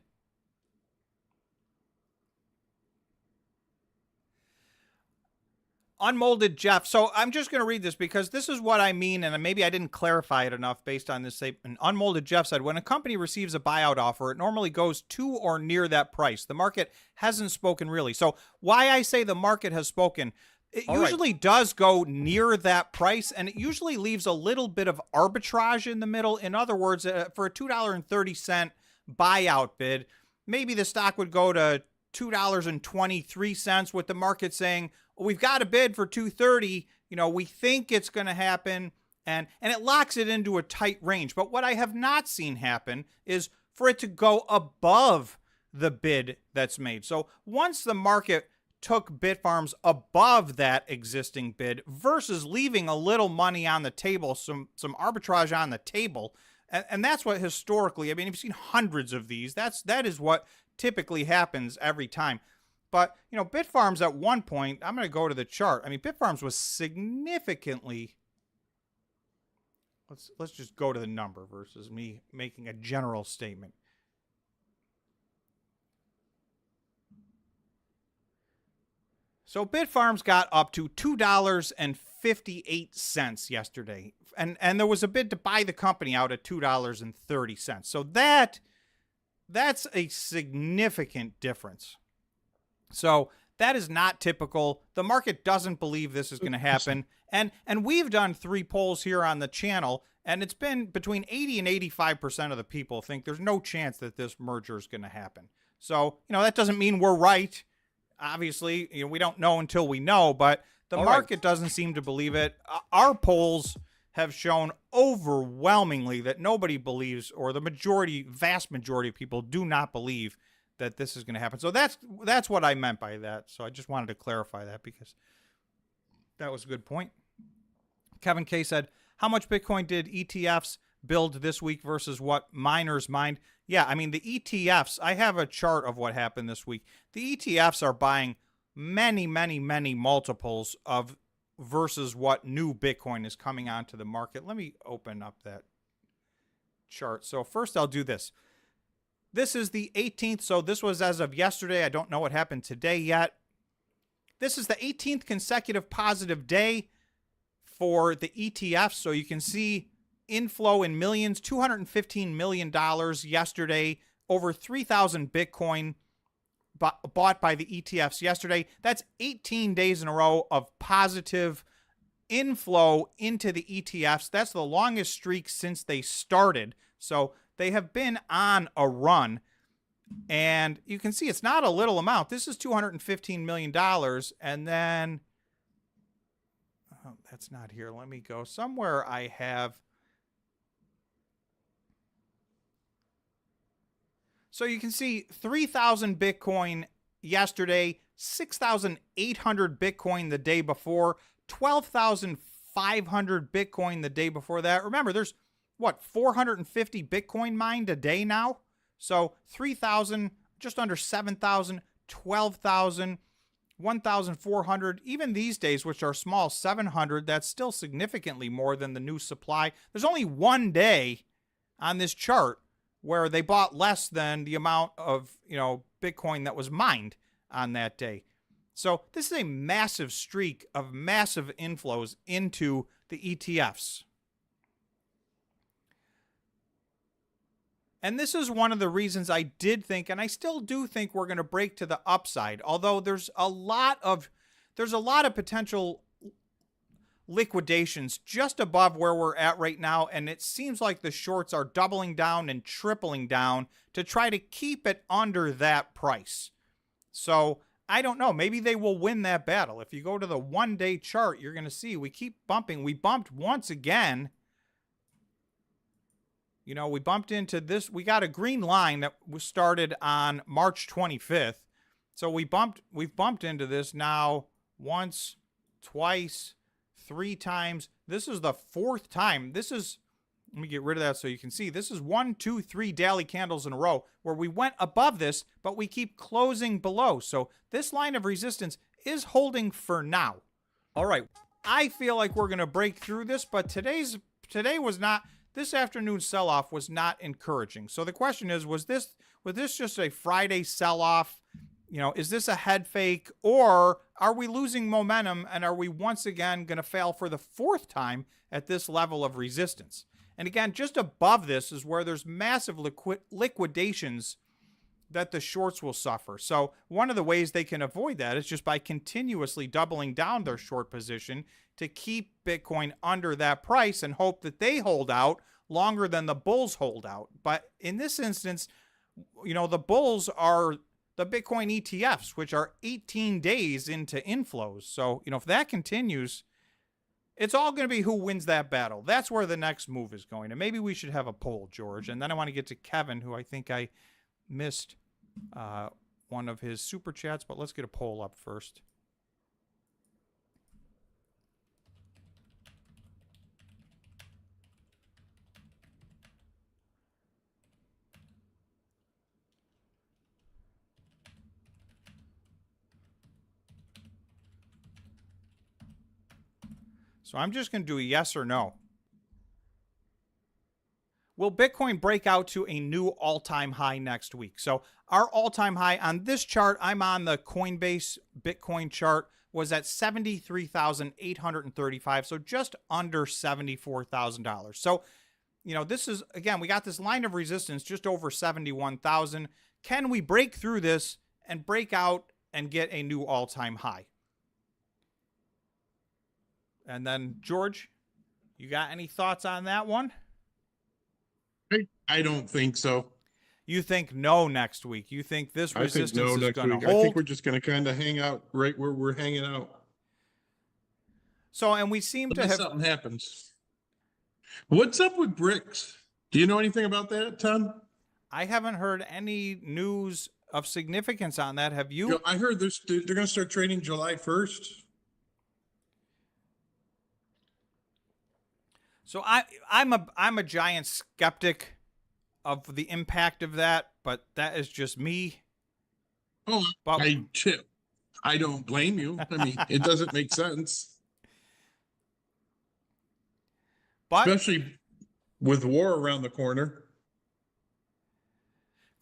Unmolded Jeff. So I'm just going to read this because this is what I mean, and maybe I didn't clarify it enough based on this statement. Unmolded Jeff said, when a company receives a buyout offer, it normally goes to or near that price. The market hasn't spoken really. So why I say the market has spoken, it usually does go near that price, and it usually leaves a little bit of arbitrage in the middle. In other words, for a $2.30 buyout bid, maybe the stock would go to $2.23 with the market saying, we've got a bid for $2.30. We think it's going to happen, and it locks it into a tight range. But what I have not seen happen is for it to go above the bid that's made. So once the market took Bitfarms above that existing bid versus leaving a little money on the table, some arbitrage on the table, and that's what historically, I mean, you've seen hundreds of these. That is what typically happens every time. But, Bitfarms at one point, I'm going to go to the chart. I mean, Bitfarms was significantly, let's just go to the number versus me making a general statement. So Bitfarms got up to $2.58 yesterday. And there was a bid to buy the company out at $2.30. So that's a significant difference. So that is not typical. The market doesn't believe this is going to happen. And we've done 3 polls here on the channel, and it's been between 80 and 85% of the people think there's no chance that this merger is going to happen. So, that doesn't mean we're right. Obviously, we don't know until we know, but the market doesn't seem to believe it. Our polls have shown overwhelmingly that nobody believes, or the vast majority of people do not believe that this is going to happen. So that's what I meant by that. So I just wanted to clarify that because that was a good point. Kevin K said, how much Bitcoin did ETFs build this week versus what miners mined? Yeah, I mean, the ETFs, I have a chart of what happened this week. The ETFs are buying many, many, many multiples of versus what new Bitcoin is coming onto the market. Let me open up that chart. So first I'll do this. This is the 18th, so this was as of yesterday. I don't know what happened today yet. This is the 18th consecutive positive day for the ETFs, so you can see inflow in millions, $215 million yesterday, over 3,000 Bitcoin bought by the ETFs yesterday. That's 18 days in a row of positive inflow into the ETFs. That's the longest streak since they started, so they have been on a run, and you can see it's not a little amount. This is $215 million, and then, oh, that's not here. Let me go somewhere. I have, so you can see 3,000 Bitcoin yesterday, 6,800 Bitcoin the day before, 12,500 Bitcoin the day before that. Remember, there's 450 Bitcoin mined a day now? So 3,000, just under 7,000, 12,000, 1,400. Even these days, which are small, 700, that's still significantly more than the new supply. There's only one day on this chart where they bought less than the amount of, Bitcoin that was mined on that day. So this is a massive streak of massive inflows into the ETFs. And this is one of the reasons I did think, and I still do think, we're going to break to the upside. Although there's a lot of potential liquidations just above where we're at right now, and it seems like the shorts are doubling down and tripling down to try to keep it under that price. So I don't know. Maybe they will win that battle. If you go to the one-day chart, you're going to see we keep bumping. We bumped once again. You know, we bumped into this. We got a green line that was started on March 25th. So we've bumped into this now once, twice, 3 times. This is the 4th time. This is, let me get rid of that so you can see. This is 1, 2, 3 daily candles in a row where we went above this, but we keep closing below. So this line of resistance is holding for now. All right. I feel like we're going to break through this, but this afternoon's sell-off was not encouraging. So the question is, was this just a Friday sell-off? You know, is this a head fake, or are we losing momentum, and are we once again going to fail for the 4th time at this level of resistance? And again, just above this is where there's massive liquidations that the shorts will suffer. So one of the ways they can avoid that is just by continuously doubling down their short position to keep Bitcoin under that price and hope that they hold out longer than the bulls hold out. But in this instance, you know, the bulls are the Bitcoin ETFs, which are 18 days into inflows. So, you know, if that continues, it's all going to be who wins that battle. That's where the next move is going. And maybe we should have a poll, George. And then I want to get to Kevin, who I think I missed one of his super chats, but let's get a poll up first. So I'm just going to do a yes or no. Will Bitcoin break out to a new all-time high next week? So our all-time high on this chart, I'm on the Coinbase Bitcoin chart, was at $73,835, so just under $74,000. So, you know, this is, again, we got this line of resistance just over 71,000. Can we break through this and break out and get a new all-time high? And then, George, you got any thoughts on that one? I don't think so. You think no next week? You think this resistance is going to hold? I think we're just going to kind of hang out right where we're hanging out. So, and we seem to have... something happens. What's up with BRICS? Do you know anything about that, Tom? I haven't heard any news of significance on that. Have you? I heard they're going to start trading July 1st. So I'm a giant skeptic of the impact of that, but that is just me. Oh, but, I don't blame you. I mean, it doesn't make sense. But especially with war around the corner.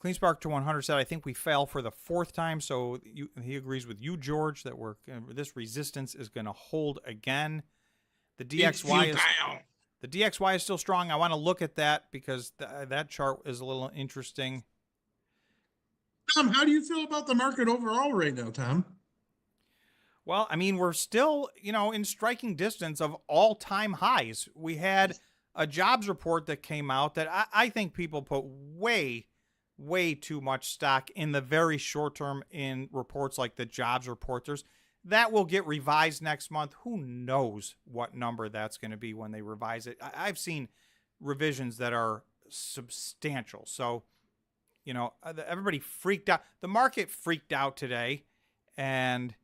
CleanSpark to 100 said, I think we fail for the 4th time. So he agrees with you, George, that this resistance is going to hold again. The DXY is still strong. I want to look at that because that chart is a little interesting. Tom, how do you feel about the market overall right now, Tom? Well, I mean, we're still, you know, in striking distance of all-time highs. We had a jobs report that came out that I think people put way too much stock in the very short term in reports like the jobs report. That will get revised next month. Who knows what number that's going to be when they revise it. I've seen revisions that are substantial. So, you know, everybody freaked out. The market freaked out today. And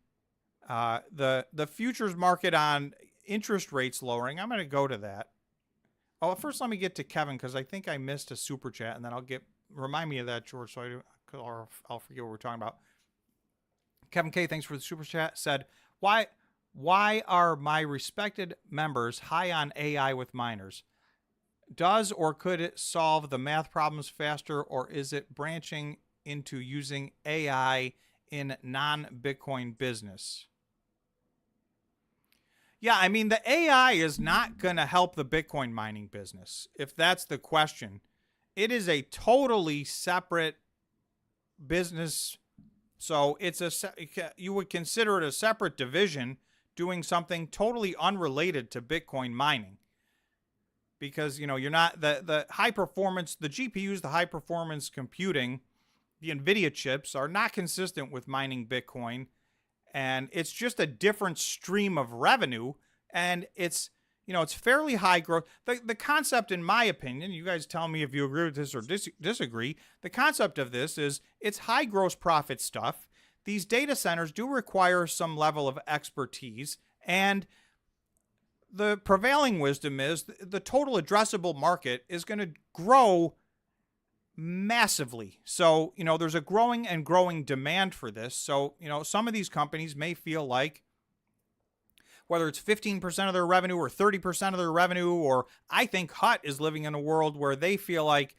the futures market on interest rates lowering, I'm going to go to that. Oh, first let me get to Kevin because I think I missed a super chat. And then remind me of that, George, so I'll forget what we're talking about. Kevin K, thanks for the super chat, said, why are my respected members high on AI with miners? Does or could it solve the math problems faster, or is it branching into using AI in non-Bitcoin business? Yeah, I mean, the AI is not going to help the Bitcoin mining business, if that's the question. it is a totally separate business. So it's you would consider it a separate division doing something totally unrelated to Bitcoin mining. Because, you know, you're not the high performance, the GPUs, the high performance computing, the NVIDIA chips are not consistent with mining Bitcoin. And it's just a different stream of revenue. And it's, you know, it's fairly high growth. The concept, in my opinion, you guys tell me if you agree with this or disagree, the concept of this is it's high gross profit stuff. These data centers do require some level of expertise, and the prevailing wisdom is the total addressable market is going to grow massively. So, you know, there's a growing and growing demand for this. So, you know, some of these companies may feel like, whether it's 15% of their revenue or 30% of their revenue, or I think Hut is living in a world where they feel like,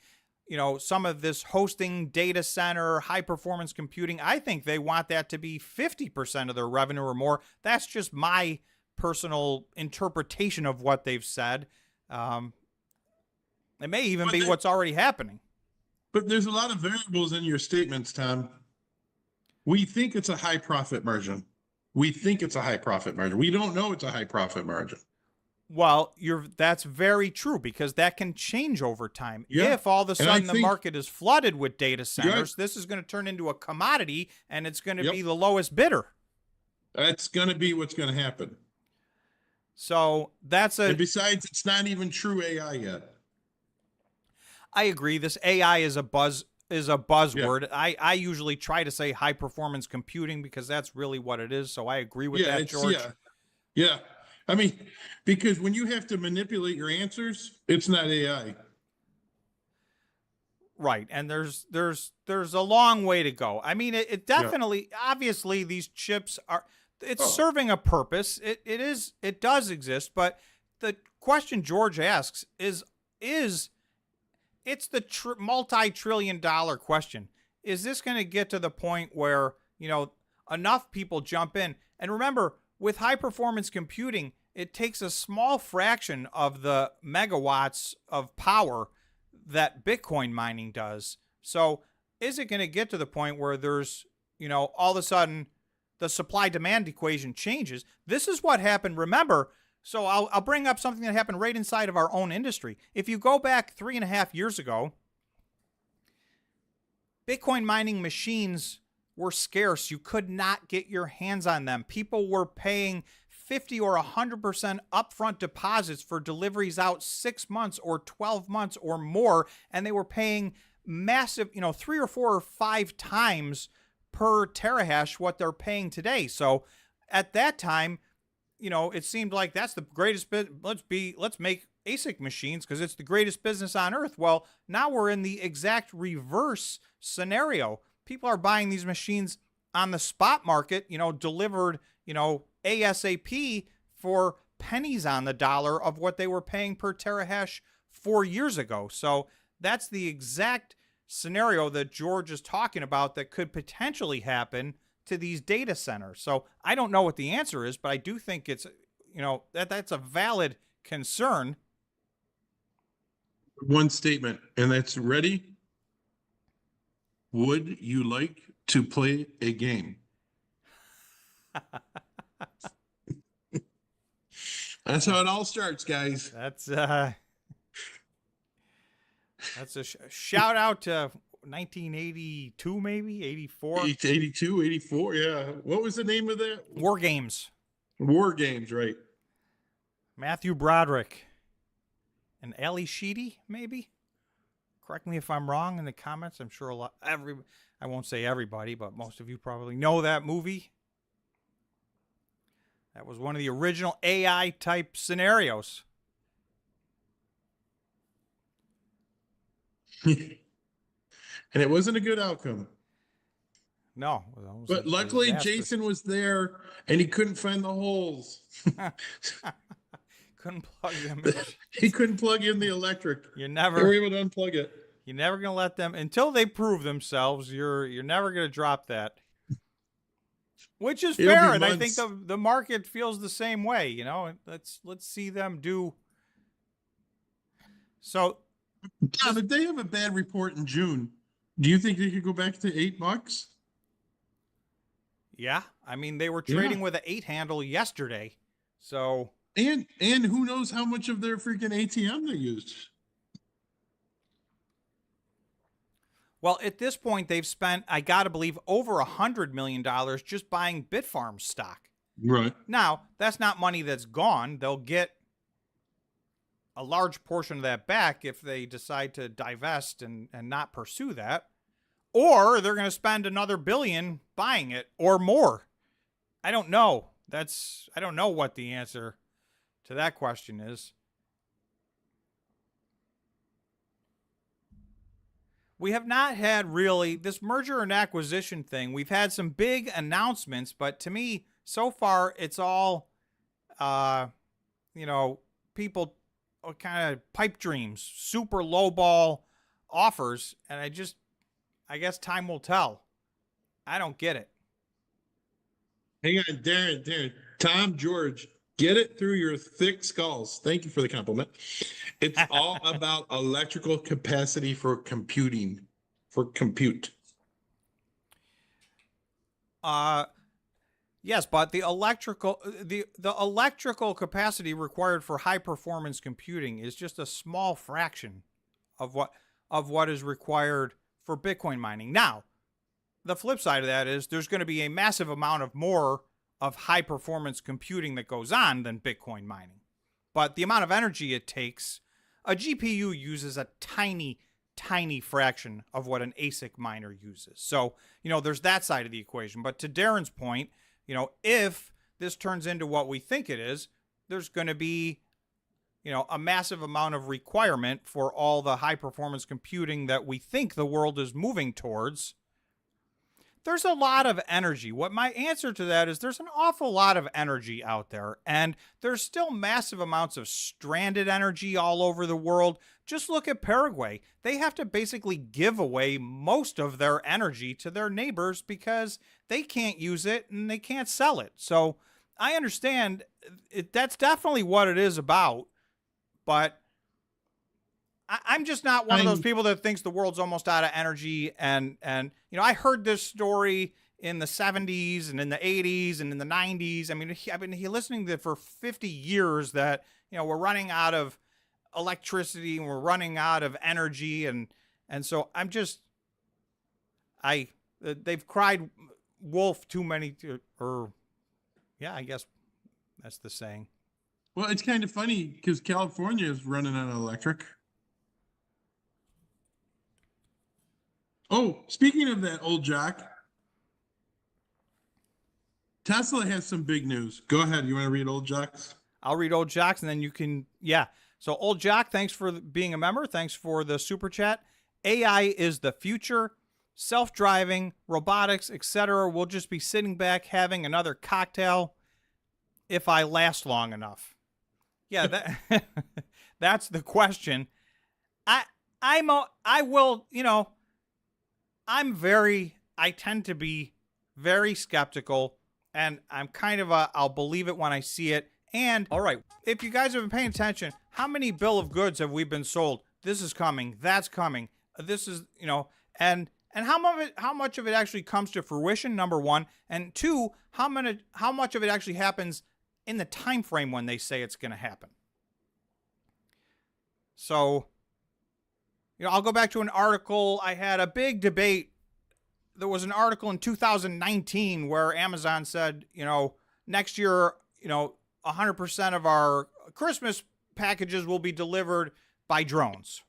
you know, some of this hosting, data center, high performance computing, I think they want that to be 50% of their revenue or more. That's just my personal interpretation of what they've said. It may even be what's already happening. But there's a lot of variables in your statements, Tom. We think it's a high profit margin. We think it's a high profit margin. We don't know it's a high profit margin. Well, that's very true, because that can change over time. Yeah. If all of a sudden the market is flooded with data centers, Yeah. this is going to turn into a commodity, and it's going to be the lowest bidder. That's going to be what's going to happen. So that's And besides, it's not even true AI yet. I agree. This AI is a buzzword. Yeah. I usually try to say high performance computing because that's really what it is. So I agree with that, George. Yeah. I mean, because when you have to manipulate your answers, it's not AI. Right. And there's a long way to go. I mean, it definitely, obviously these chips it's serving a purpose. It does exist. But the question George asks is it's the multi-trillion-dollar question. Is this going to get to the point where, you know, enough people jump in? And remember, with high-performance computing, it takes a small fraction of the megawatts of power that Bitcoin mining does. So is it going to get to the point where there's, you know, all of a sudden the supply-demand equation changes? This is what happened. Remember, so I'll bring up something that happened right inside of our own industry. If you go back 3.5 years ago, Bitcoin mining machines were scarce. You could not get your hands on them. People were paying 50 or 100% upfront deposits for deliveries out 6 months or 12 months or more, and they were paying massive, you know, 3 or 4 or 5 times per terahash what they're paying today. So at that time, you know, it seemed like that's the greatest let's make ASIC machines because it's the greatest business on earth. Well, now we're in the exact reverse scenario. People are buying these machines on the spot market, you know, delivered, you know, ASAP for pennies on the dollar of what they were paying per terahash 4 years ago. So that's the exact scenario that George is talking about that could potentially happen to these data centers. So I don't know what the answer is, but I do think it's, you know, that's a valid concern. One statement, and that's ready. Would you like to play a game? That's how it all starts, guys. That's a shout out to 1982, maybe 84, 82, 84. Yeah. What was the name of that? War Games. War Games, right? Matthew Broderick and Ali Sheedy, maybe. Correct me if I'm wrong in the comments. I'm sure I won't say everybody, but most of you probably know that movie. That was one of the original AI type scenarios. And it wasn't a good outcome. No. But luckily Jason was there and he couldn't find the holes. Couldn't plug them in. He couldn't plug in the electric. They were able to unplug it. You're never going to let them, until they prove themselves, you're never going to drop that. Which is fair, and I think the market feels the same way, you know. Let's see them do. So Tom, if they have a bad report in June, do you think they could go back to $8? Yeah, I mean they were Yeah. trading with an 8 handle yesterday, so And who knows how much of their freaking ATM they used? well at this point they've spent, I gotta believe, over $100 million just buying Bitfarms stock. Right. Now that's not money that's gone. They'll get a large portion of that back if they decide to divest and not pursue that, or they're going to spend another billion buying it or more. I don't know. I don't know what the answer to that question is. We have not had really this merger and acquisition thing. We've had some big announcements, but to me, so far, it's all, people kind of pipe dreams, super lowball offers. And I guess time will tell. I don't get it. Hang on, Darren, Tom, George, get it through your thick skulls. Thank you for the compliment. It's all about electrical capacity for computing, for compute. Yes, but the electrical capacity required for high performance computing is just a small fraction of what is required for Bitcoin mining. Now, the flip side of that is there's going to be a massive amount of more of high performance computing that goes on than Bitcoin mining. But the amount of energy it takes, a GPU uses a tiny fraction of what an ASIC miner uses. So, there's that side of the equation. But to Darren's point, if this turns into what we think it is, there's going to be, a massive amount of requirement for all the high performance computing that we think the world is moving towards. There's a lot of energy. What my answer to that is there's an awful lot of energy out there, and there's still massive amounts of stranded energy all over the world. Just look at Paraguay. They have to basically give away most of their energy to their neighbors because they can't use it and they can't sell it. So I understand that's definitely what it is about, but I'm just not one of those people that thinks the world's almost out of energy. And I heard this story in the 70s and in the 80s and in the 90s. I mean, I've been listening to it for 50 years that, we're running out of electricity and we're running out of energy. And so they've cried wolf too many, I guess that's the saying. Well, it's kind of funny because California is running out of electric. Oh, speaking of that, old Jack, Tesla has some big news. Go ahead. You want to read old Jack's? I'll read old Jack's and then you can, yeah. So old Jack, thanks for being a member. Thanks for the super chat. AI is the future. Self-driving, robotics, etc. We'll just be sitting back having another cocktail if I last long enough. Yeah, that's the question. I tend to be very skeptical, and I'm kind of I'll believe it when I see it. And all right, if you guys have been paying attention, how many bill of goods have we been sold? This is coming, that's coming. This is, and how much of it actually comes to fruition, number one, and two, how much of it actually happens in the time frame when they say it's going to happen. So, I'll go back to an article. I had a big debate. There was an article in 2019 where Amazon said, next year, 100% of our Christmas packages will be delivered by drones.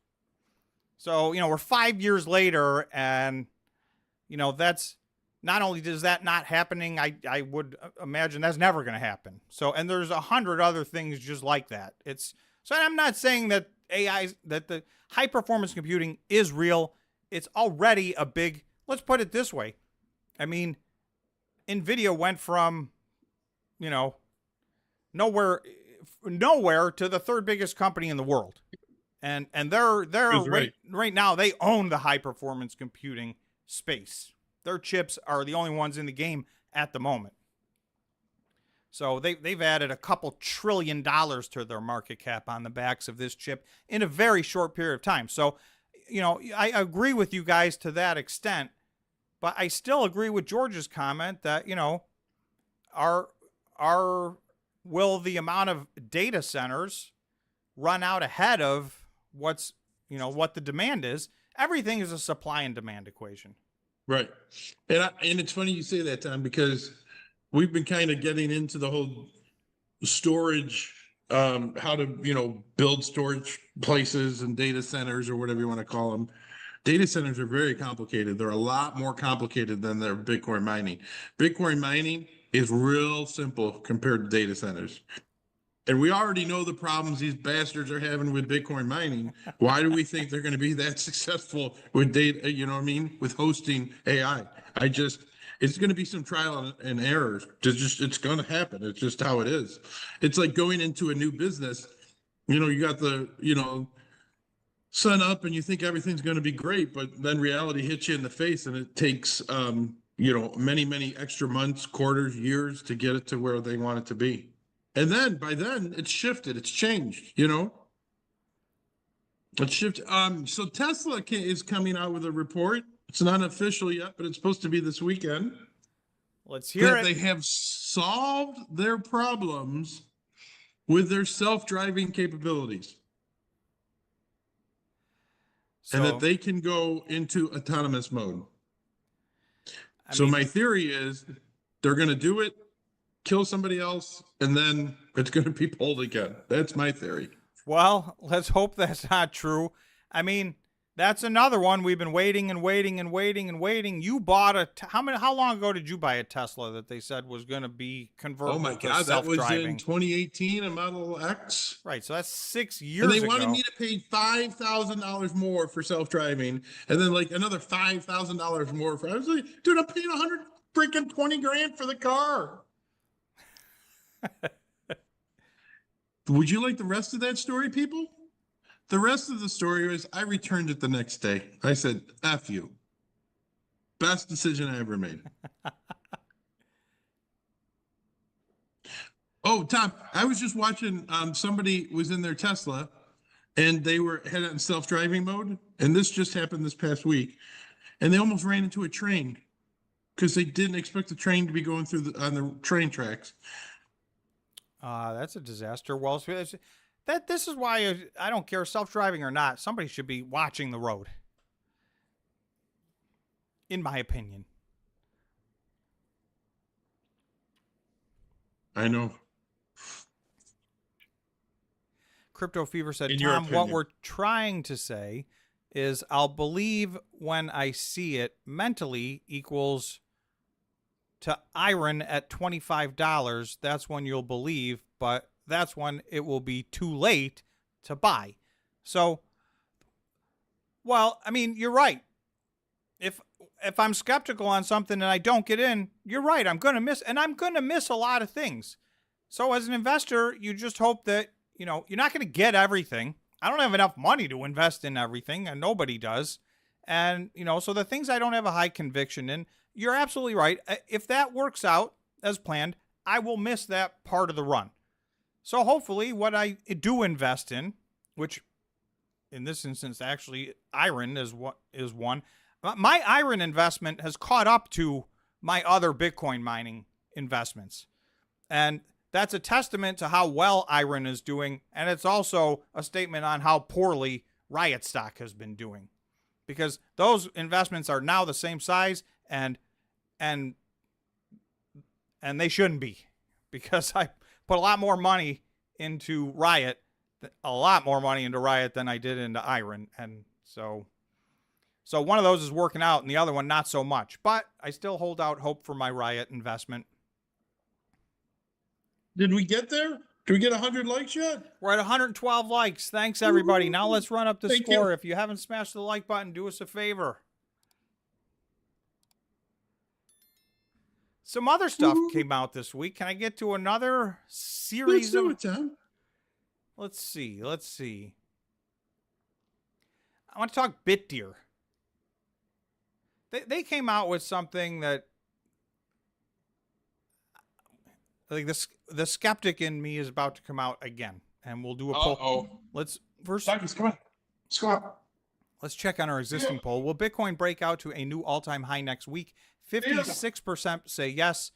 So, we're 5 years later, and, that's not only does that not happening, I would imagine that's never going to happen. So, and there's 100 other things just like that. So I'm not saying that that the high performance computing is real. It's already a big, let's put it this way. I mean, NVIDIA went from, nowhere to the third biggest company in the world. And they're right now, they own the high performance computing space. Their chips are the only ones in the game at the moment. So they've added a couple $1 trillion to their market cap on the backs of this chip in a very short period of time. So, I agree with you guys to that extent, but I still agree with George's comment that, will the amount of data centers run out ahead of what the demand is? Everything is a supply and demand equation. Right. And it's funny you say that, Tom, because we've been kind of getting into the whole storage, how to, build storage places and data centers or whatever you want to call them. Data centers are very complicated. They're a lot more complicated than their Bitcoin mining. Bitcoin mining is real simple compared to data centers. And we already know the problems these bastards are having with Bitcoin mining. Why do we think they're going to be that successful with data, with hosting AI? It's going to be some trial and errors. It's going to happen. It's just how it is. It's like going into a new business. You got the, sun up and you think everything's going to be great, but then reality hits you in the face and it takes, many, many extra months, quarters, years to get it to where they want it to be. And then by then it's shifted, it's changed, It's shifted. So Tesla is coming out with a report. It's not official yet, but it's supposed to be this weekend. Let's hear it. They have solved their problems with their self-driving capabilities. And that they can go into autonomous mode. My theory is they're going to do it, kill somebody else, and then it's going to be pulled again. That's my theory. Well, let's hope that's not true. That's another one. We've been waiting and waiting and waiting and waiting. You bought how long ago did you buy a Tesla that they said was going to be convertible? Oh my God, that was in 2018, a Model X. Right, so that's 6 years ago. And they wanted me to pay $5,000 more for self-driving, and then like another $5,000 more I was like, dude, I'm paying $120 grand for the car. Would you like the rest of that story, people? The rest of the story was I returned it the next day. I said, F you. Best decision I ever made. Oh, Tom, I was just watching, somebody was in their Tesla and they had it in self-driving mode. And this just happened this past week. And they almost ran into a train because they didn't expect the train to be going on the train tracks. That's a disaster. Well, this is why I don't care, self-driving or not. Somebody should be watching the road, in my opinion. I know. Crypto Fever said, Tom, what we're trying to say is I'll believe when I see it mentally equals to iron at $25. That's when you'll believe, but that's when it will be too late to buy. So, well, you're right. If I'm skeptical on something and I don't get in, you're right. I'm going to miss a lot of things. So as an investor, you just hope that, you're not going to get everything. I don't have enough money to invest in everything, and nobody does. And, so the things I don't have a high conviction in, you're absolutely right. If that works out as planned, I will miss that part of the run. So hopefully what I do invest in, which in this instance, actually iron is one. My iron investment has caught up to my other Bitcoin mining investments. And that's a testament to how well iron is doing. And it's also a statement on how poorly Riot stock has been doing, because those investments are now the same size and they shouldn't be, because I put a lot more money into Riot than I did into iron. And so one of those is working out and the other one not so much, but I still hold out hope for my Riot investment. Did we get there? Did we get 100 likes yet? We're at 112 likes. Thanks, everybody. Now let's run up the score. You. If you haven't smashed the like button, do us a favor. Some other stuff came out this week. Can I get to another series? Let's do it, Tom. Let's see. I want to talk BitDeer. They came out with something that like the skeptic in me is about to come out again, and we'll do a poll. Uh-oh. Let's first. Talkins, come on. Let's go out. Let's check on our existing poll. Will Bitcoin break out to a new all-time high next week? 56% say yes.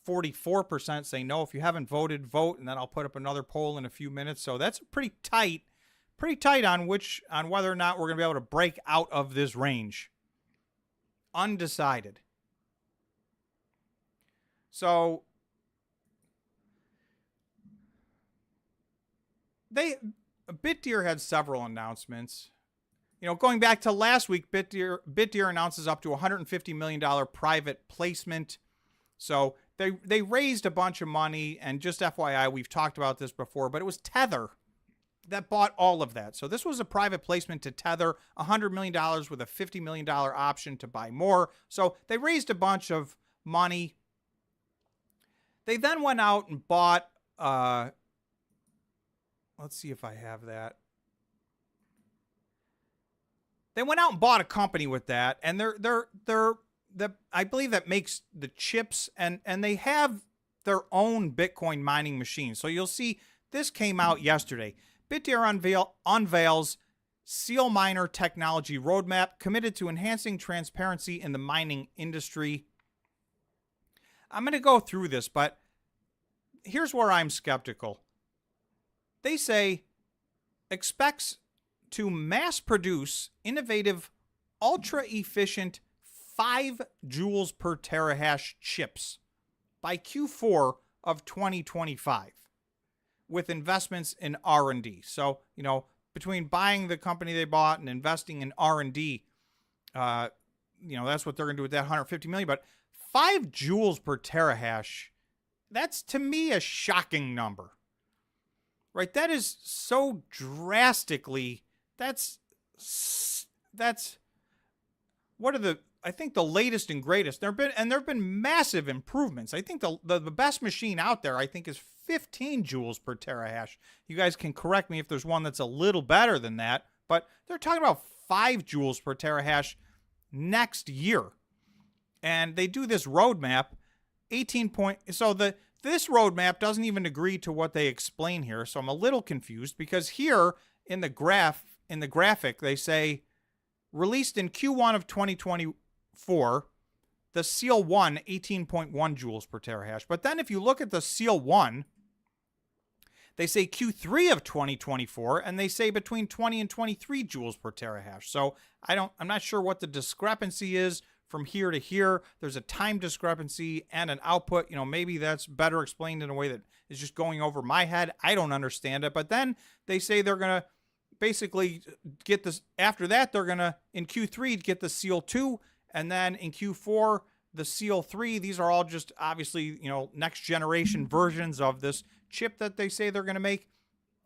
44% say no. If you haven't voted, vote, and then I'll put up another poll in a few minutes. So that's pretty tight on whether or not we're going to be able to break out of this range. Undecided. So BitDeer had several announcements. You know, going back to last week, BitDeer announces up to $150 million private placement. So they raised a bunch of money, and just FYI, we've talked about this before, but it was Tether that bought all of that. So this was a private placement to Tether, $100 million with a $50 million option to buy more. So they raised a bunch of money. They then went out and bought, let's see if I have that. They went out and bought a company with that, and I believe that makes the chips, and they have their own Bitcoin mining machine. So you'll see this came out yesterday. BitDeer unveils Seal Miner technology roadmap committed to enhancing transparency in the mining industry. I'm going to go through this, but here's where I'm skeptical. They say expects to mass produce innovative, ultra-efficient 5 joules per terahash chips by Q4 of 2025 with investments in R&D. So, you know, between buying the company they bought and investing in R&D, you know, that's what they're going to do with that $150 million. But 5 joules per terahash, that's to me a shocking number, right? That is so drastically. That's what are the, I think the latest and greatest. There have been massive improvements. I think the best machine out there, I think, is 15 joules per terahash. You guys can correct me if there's one that's a little better than that, but they're talking about 5 joules per terahash next year. And they do this roadmap, this roadmap doesn't even agree to what they explain here. So I'm a little confused because here in the graphic, they say released in Q1 of 2024, the Seal 1, 18.1 joules per terahash. But then if you look at the Seal 1, they say Q3 of 2024, and they say between 20 and 23 joules per terahash. So I'm not sure what the discrepancy is from here to here. There's a time discrepancy and an output. You know, maybe that's better explained in a way that is just going over my head. I don't understand it. But then they say they're going to basically get this. After that, they're going to, in Q3, get the Seal 2, and then in Q4, the Seal 3. These are all just obviously, you know, next generation versions of this chip that they say they're going to make.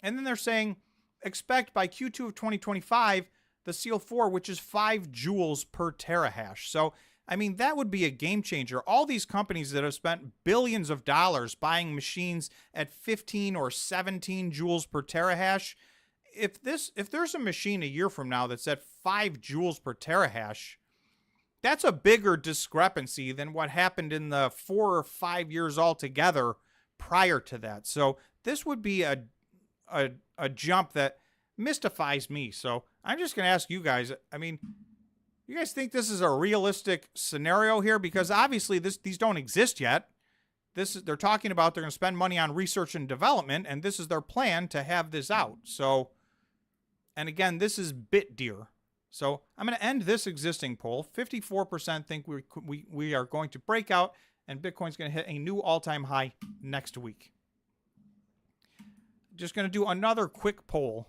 And then they're saying expect by Q2 of 2025, the Seal 4, which is 5 joules per terahash. So, I mean, that would be a game changer. All these companies that have spent billions of dollars buying machines at 15 or 17 joules per terahash, if there's a machine a year from now that's at 5 joules per terahash, that's a bigger discrepancy than what happened in the 4 or 5 years altogether prior to that. So this would be a jump that mystifies me. So I'm just going to ask you guys, I mean, you guys think this is a realistic scenario here? Because obviously these don't exist yet. They're talking about they're going to spend money on research and development, and this is their plan to have this out. So, and again, this is BitDeer. So I'm going to end this existing poll. 54% think we are going to break out, and Bitcoin's going to hit a new all-time high next week. Just going to do another quick poll.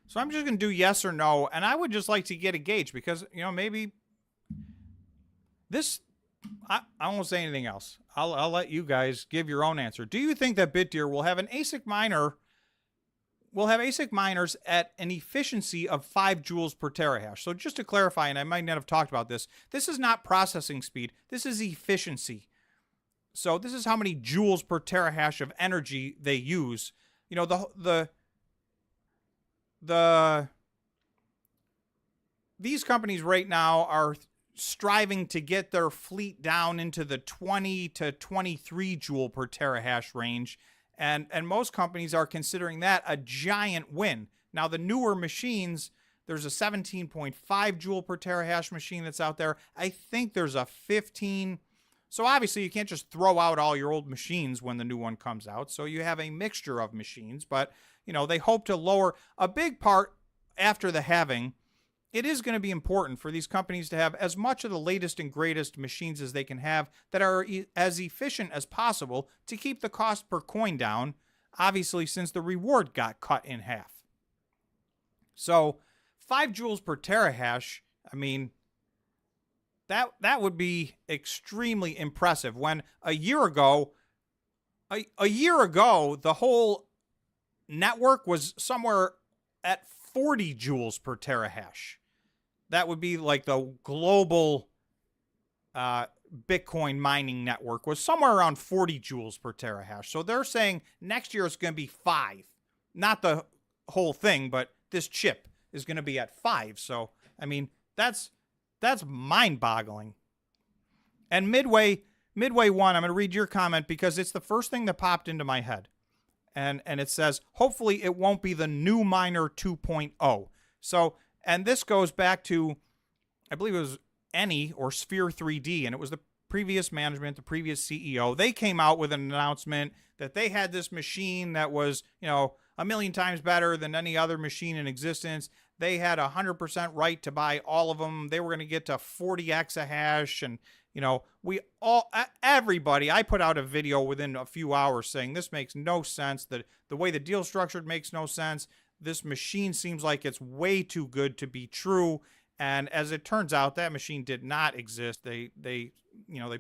So I'm just going to do yes or no, and I would just like to get a gauge because, you know, maybe this, I won't say anything else. I'll let you guys give your own answer. Do you think that BitDeer will have an ASIC miner we'll have ASIC miners at an efficiency of 5 joules per terahash. So just to clarify, and I might not have talked about this, this is not processing speed. This is efficiency. So this is how many joules per terahash of energy they use. You know, these companies right now are striving to get their fleet down into the 20 to 23 joule per terahash range. And most companies are considering that a giant win. Now, the newer machines, there's a 17.5 joule per terahash machine that's out there. I think there's a 15. So obviously you can't just throw out all your old machines when the new one comes out. So you have a mixture of machines, but you know, they hope to lower a big part after the halving. It is going to be important for these companies to have as much of the latest and greatest machines as they can have that are as efficient as possible to keep the cost per coin down, obviously, since the reward got cut in half. So 5 joules per terahash, I mean, that would be extremely impressive. When a year ago, the whole network was somewhere at 40 joules per terahash. That would be like the global Bitcoin mining network was somewhere around 40 joules per terahash. So they're saying next year it's going to be 5. Not the whole thing, but this chip is going to be at 5. So, I mean, that's mind-boggling. And Midway 1, I'm going to read your comment because it's the first thing that popped into my head. And it says, hopefully it won't be the new miner 2.0. So, and this goes back to, I believe it was Any or Sphere 3D, and it was the previous management, the previous CEO. They came out with an announcement that they had this machine that was, you know, 1,000,000 times better than any other machine in existence. They had 100% right to buy all of them. They were going to get to 40 exahash, and you know, everybody, I put out a video within a few hours saying this makes no sense, that the way the deal structured makes no sense. This machine seems like it's way too good to be true. And as it turns out, that machine did not exist. They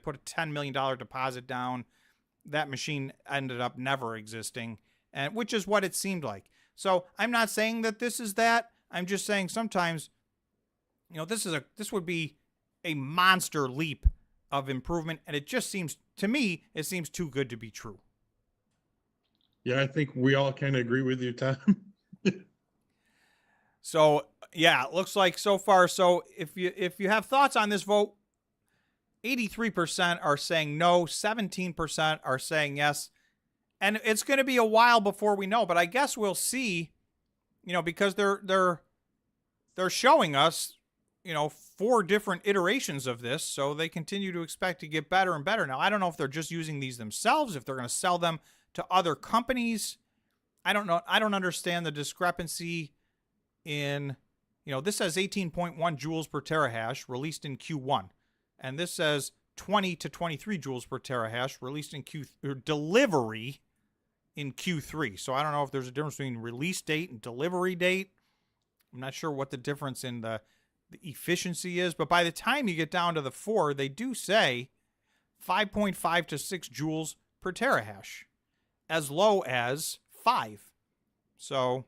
put a $10 million deposit down. That machine ended up never existing, and which is what it seemed like. So I'm not saying that this is that. I'm just saying sometimes, you know, this would be a monster leap of improvement, and it just seems, to me, it seems too good to be true. Yeah, I think we all kind of agree with you, Tom. So yeah, it looks like so far. So if you have thoughts on this vote, 83% are saying no, 17% are saying yes, and it's going to be a while before we know. But I guess we'll see, you know, because they're showing us, you know, 4 different iterations of this, so they continue to expect to get better and better. Now, I don't know if they're just using these themselves, if they're going to sell them to other companies. I don't know. I don't understand the discrepancy in, you know, this says 18.1 joules per terahash released in Q1, and this says 20 to 23 joules per terahash released in delivery in Q3. So I don't know if there's a difference between release date and delivery date. I'm not sure what the difference in the efficiency is, but by the time you get down to the 4, they do say 5.5 to 6 joules per terahash, as low as 5. So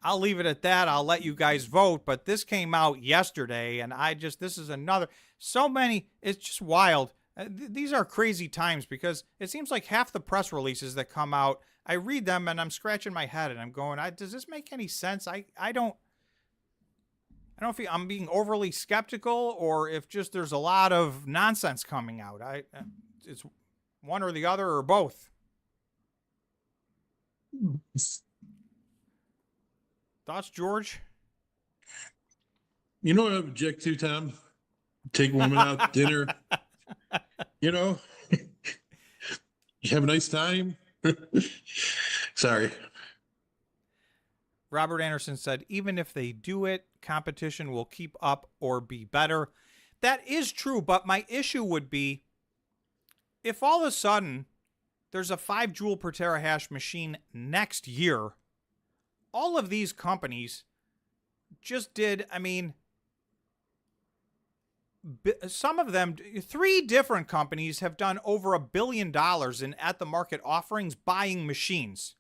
I'll leave it at that. I'll let you guys vote, but this came out yesterday, and this is another, so many, it's just wild. These are crazy times because it seems like half the press releases that come out, I read them and I'm scratching my head and I'm going, does this make any sense? I don't know if I'm being overly skeptical or if just there's a lot of nonsense coming out. It's one or the other or both. Thoughts, George? You know what I object to, Tom? Take women out to dinner. You know, you have a nice time. Sorry. Robert Anderson said, even if they do it, competition will keep up or be better. That is true, but my issue would be if all of a sudden there's a 5 joule per terahash machine next year, all of these companies just did, I mean, some of them, 3 different companies have done over $1 billion in at-the-market offerings buying machines.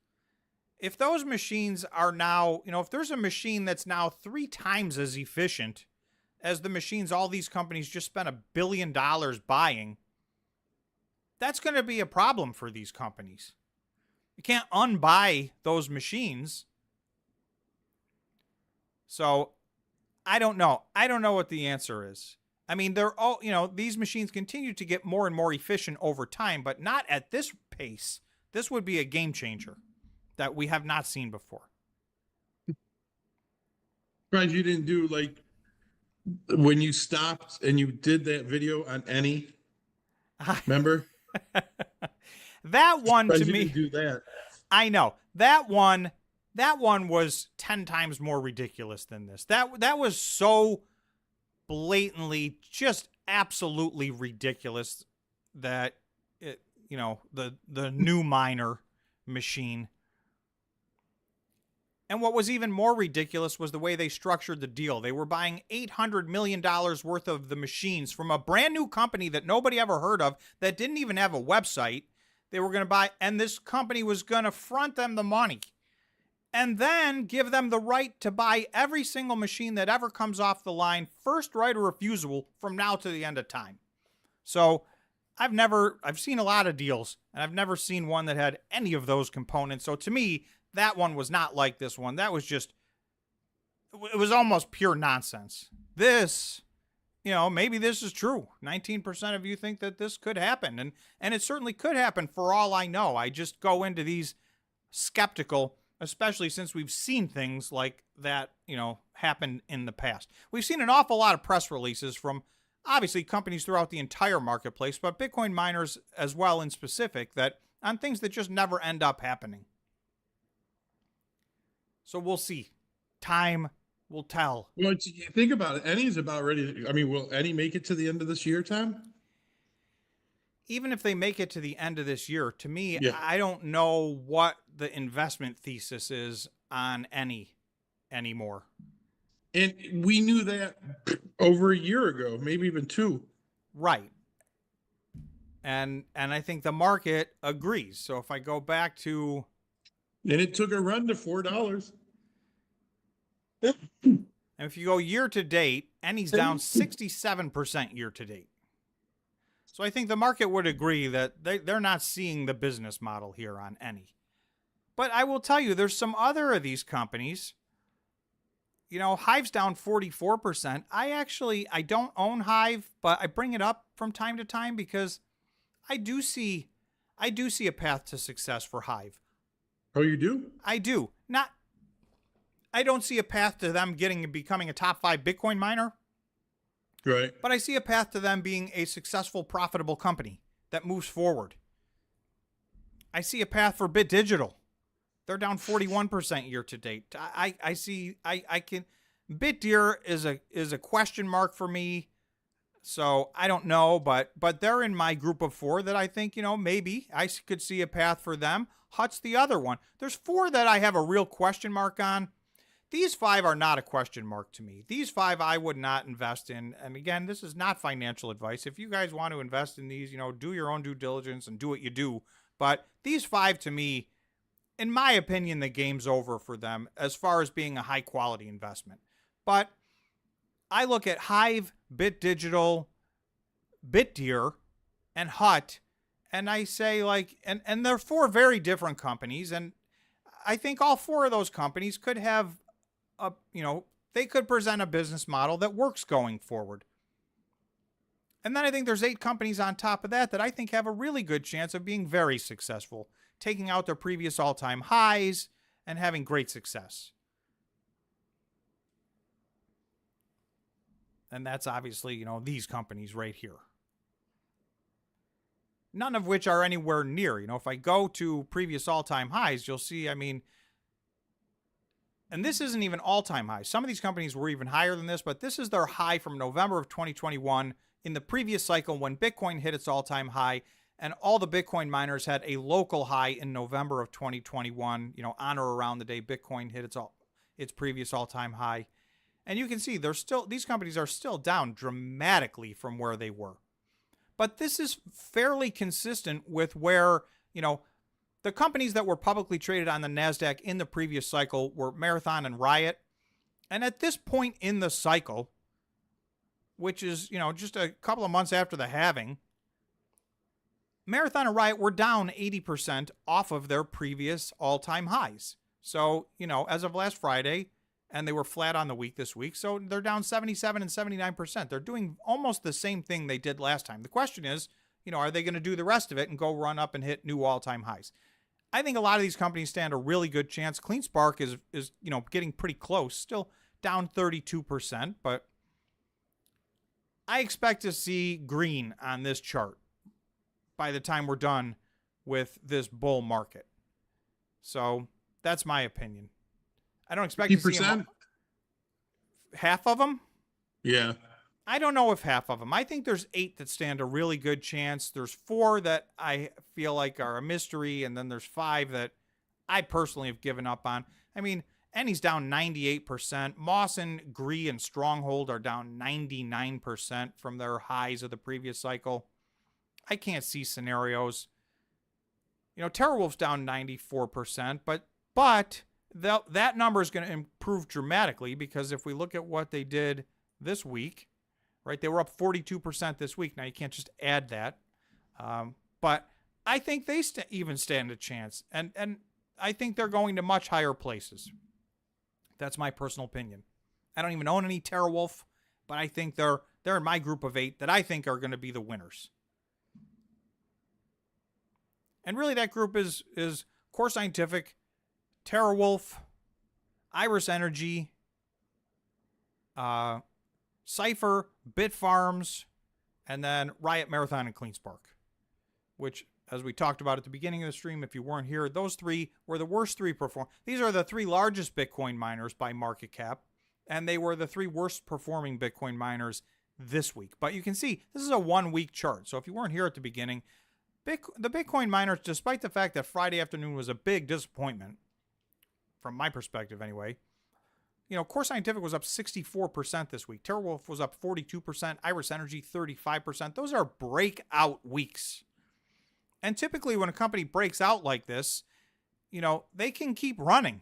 if those machines are now, if there's a machine that's now 3 times as efficient as the machines all these companies just spent $1 billion buying, that's going to be a problem for these companies. You can't unbuy those machines. So I don't know. I don't know what the answer is. I mean, they're all, these machines continue to get more and more efficient over time, but not at this pace. This would be a game changer that we have not seen before. Surprised you didn't do like when you stopped and you did that video on any. Remember? That one Surprised to you me. didn't do that. I know. That one was 10 times more ridiculous than this. That was so blatantly just absolutely ridiculous that it, the new miner machine. And what was even more ridiculous was the way they structured the deal. They were buying $800 million worth of the machines from a brand new company that nobody ever heard of, that didn't even have a website. They were going to buy, and this company was going to front them the money and then give them the right to buy every single machine that ever comes off the line, first right of refusal from now to the end of time. So I've seen a lot of deals, and I've never seen one that had any of those components. So to me, that one was not like this one. That was just, it was almost pure nonsense. This, maybe this is true. 19% of you think that this could happen. And it certainly could happen for all I know. I just go into these skeptical, especially since we've seen things like that, happen in the past. We've seen an awful lot of press releases from obviously companies throughout the entire marketplace, but Bitcoin miners as well in specific, that on things that just never end up happening. So we'll see. Time will tell. Well, you think about it. Any's about ready. Will Any make it to the end of this year, Tom? Even if they make it to the end of this year, to me, Yeah. I don't know what the investment thesis is on Any anymore. And we knew that over a year ago, maybe even 2. Right. And I think the market agrees. So if I go back to... And it took a run to $4. And if you go year to date, Any's down 67% year to date. So I think the market would agree that they're not seeing the business model here on Any. But I will tell you, there's some other of these companies. Hive's down 44%. I don't own Hive, but I bring it up from time to time because I do see a path to success for Hive. Oh, you do? I do. I don't see a path to them becoming a top 5 Bitcoin miner. Right. But I see a path to them being a successful, profitable company that moves forward. I see a path for Bit Digital. They're down 41% year to date. BitDeer is a question mark for me. So I don't know, but they're in my group of 4 that I think, maybe I could see a path for them. Hut's the other one. There's 4 that I have a real question mark on. These 5 are not a question mark to me. These 5 I would not invest in. And again, this is not financial advice. If you guys want to invest in these, do your own due diligence and do what you do. But these 5 to me, in my opinion, the game's over for them as far as being a high quality investment. But I look at Hive, Bit Digital, BitDeer, and Hut, and I say and they're 4 very different companies, and I think all 4 of those companies could have they could present a business model that works going forward. And then I think there's 8 companies on top of that I think have a really good chance of being very successful, taking out their previous all-time highs and having great success. And that's obviously, these companies right here. None of which are anywhere near. If I go to previous all-time highs, you'll see, and this isn't even all-time highs. Some of these companies were even higher than this, but this is their high from November of 2021 in the previous cycle when Bitcoin hit its all-time high, and all the Bitcoin miners had a local high in November of 2021, on or around the day Bitcoin hit its previous all-time high. And you can see these companies are still down dramatically from where they were. But this is fairly consistent with where, the companies that were publicly traded on the NASDAQ in the previous cycle were Marathon and Riot. And at this point in the cycle, which is, just a couple of months after the halving, Marathon and Riot were down 80% off of their previous all-time highs. So, as of last Friday, and they were flat on the week this week, so they're down 77 and 79%. They're doing almost the same thing they did last time. The question is, are they going to do the rest of it and go run up and hit new all-time highs? I think a lot of these companies stand a really good chance. CleanSpark is getting pretty close, still down 32%, but I expect to see green on this chart by the time we're done with this bull market. So that's my opinion. I don't expect 50%? to see them, half of them. Yeah. I don't know if half of them. I think there's 8 that stand a really good chance. There's 4 that I feel like are a mystery, and then there's 5 that I personally have given up on. I mean, Ennie's down 98%. Mawson, Gree, and Stronghold are down 99% from their highs of the previous cycle. I can't see scenarios. TeraWolf's down 94%, but that number is going to improve dramatically, because if we look at what they did this week, right, they were up 42% this week. Now, you can't just add that. But I think they even stand a chance. And I think they're going to much higher places. That's my personal opinion. I don't even own any TeraWolf, but I think they're in my group of 8 that I think are going to be the winners. And really, that group is Core Scientific, TeraWolf, Iris Energy, Cypher, Bitfarms, and then Riot, Marathon, and CleanSpark, which, as we talked about at the beginning of the stream, if you weren't here, those 3 were the worst 3 perform. These are the 3 largest Bitcoin miners by market cap, and they were the 3 worst performing Bitcoin miners this week. But you can see this is a 1-week chart. So if you weren't here at the beginning, the Bitcoin miners, despite the fact that Friday afternoon was a big disappointment, from my perspective anyway, Core Scientific was up 64% this week. TeraWolf was up 42%. Iris Energy, 35%. Those are breakout weeks. And typically when a company breaks out like this, they can keep running.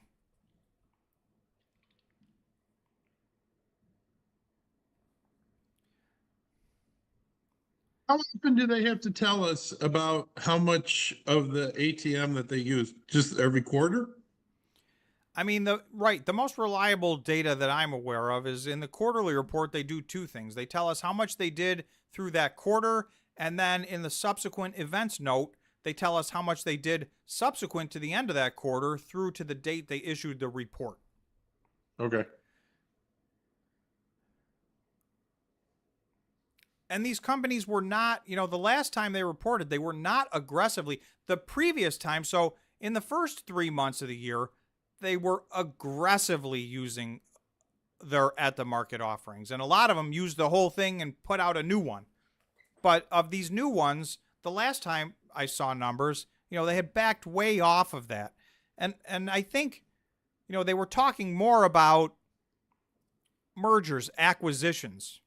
How often do they have to tell us about how much of the ATM that they use? Just every quarter? I mean, the most reliable data that I'm aware of is in the quarterly report. They do 2 things. They tell us how much they did through that quarter, and then in the subsequent events note, they tell us how much they did subsequent to the end of that quarter through to the date they issued the report. Okay. And these companies were not, the last time they reported, they were not aggressively. The previous time, so in the first 3 months of the year, they were aggressively using their at-the-market offerings. And a lot of them used the whole thing and put out a new one. But of these new ones, the last time I saw numbers, they had backed way off of that. And I think, they were talking more about mergers, acquisitions.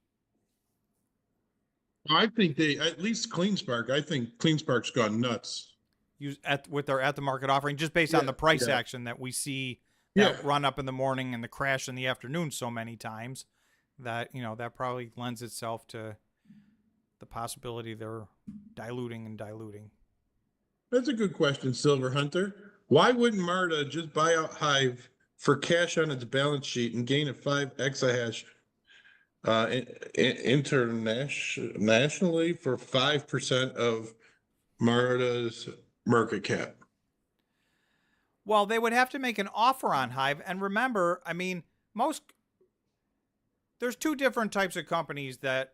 I think at least CleanSpark, I think CleanSpark's gone nuts. With their at-the-market offering, just based on the price action that we see that run up in the morning and the crash in the afternoon so many times, that, that probably lends itself to the possibility they're diluting and diluting. That's a good question, Silver Hunter. Why wouldn't Marta just buy out Hive for cash on its balance sheet and gain a 5 exahash internationally for 5% of Marta's market cap? Well, they would have to make an offer on Hive. And remember, I mean, there's 2 different types of companies that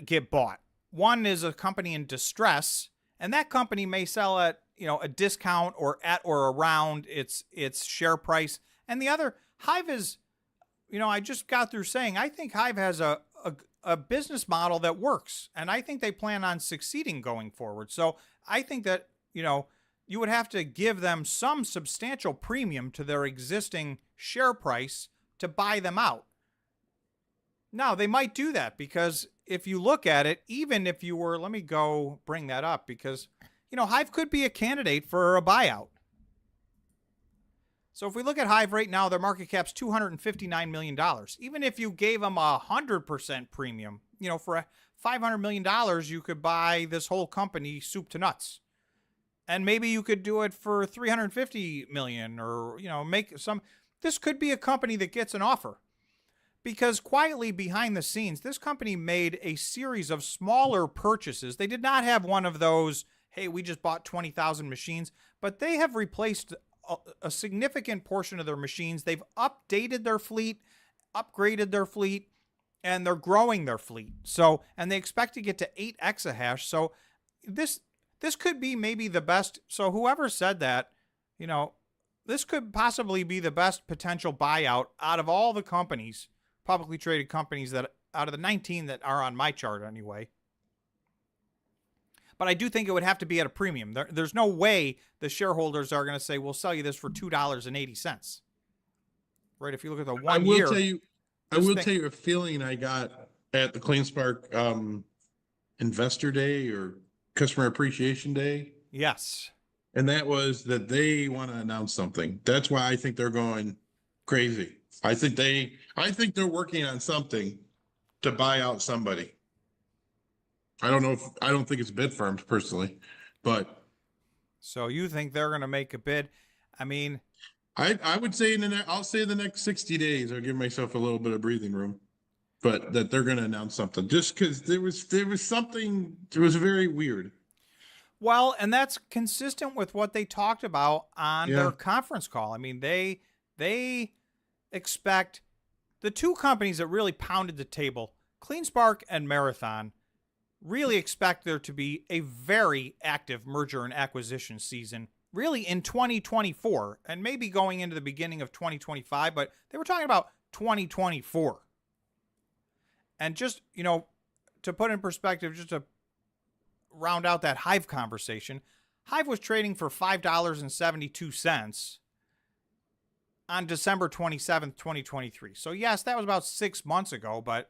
get bought. One is a company in distress, and that company may sell at, a discount or at or around its share price. And the other, Hive is, I just got through saying, I think Hive has a business model that works, and I think they plan on succeeding going forward. So I think that, you would have to give them some substantial premium to their existing share price to buy them out. Now, they might do that, because if you look at it, even if you were, let me go bring that up, because Hive could be a candidate for a buyout. So if we look at Hive right now, their market cap's $259 million. Even if you gave them 100% premium, for $500 million, you could buy this whole company soup to nuts. And maybe you could do it for $350 million or, make some. This could be a company that gets an offer. Because quietly behind the scenes, this company made a series of smaller purchases. They did not have one of those, hey, we just bought 20,000 machines, but they have replaced a significant portion of their machines. They've updated their fleet, upgraded their fleet, and they're growing their fleet. So, and they expect to get to 8 exahash. So this could be maybe the best. So whoever said that, this could possibly be the best potential buyout out of all the companies, publicly traded companies, that out of the 19 that are on my chart anyway. But I do think it would have to be at a premium. There's no way the shareholders are going to say, we'll sell you this for $2.80. Right? If you look at the 1 year. I will tell you a feeling I got at the Cleanspark Investor Day or Customer Appreciation Day. Yes. And that was that they want to announce something. That's why I think they're going crazy. I think they're working on something to buy out somebody. I don't think it's Bitfarms personally, but. So you think they're going to make a bid? I mean, I would say I'll say the next 60 days. I'll give myself a little bit of breathing room, but that they're going to announce something just because there was something. It was very weird. Well, and that's consistent with what they talked about on their conference call. I mean, they expect the two companies that really pounded the table, CleanSpark and Marathon, really expect there to be a very active merger and acquisition season, really in 2024, and maybe going into the beginning of 2025, but they were talking about 2024. And just, to put in perspective, just to round out that Hive conversation, Hive was trading for $5.72 on December 27th, 2023. So yes, that was about 6 months ago, but,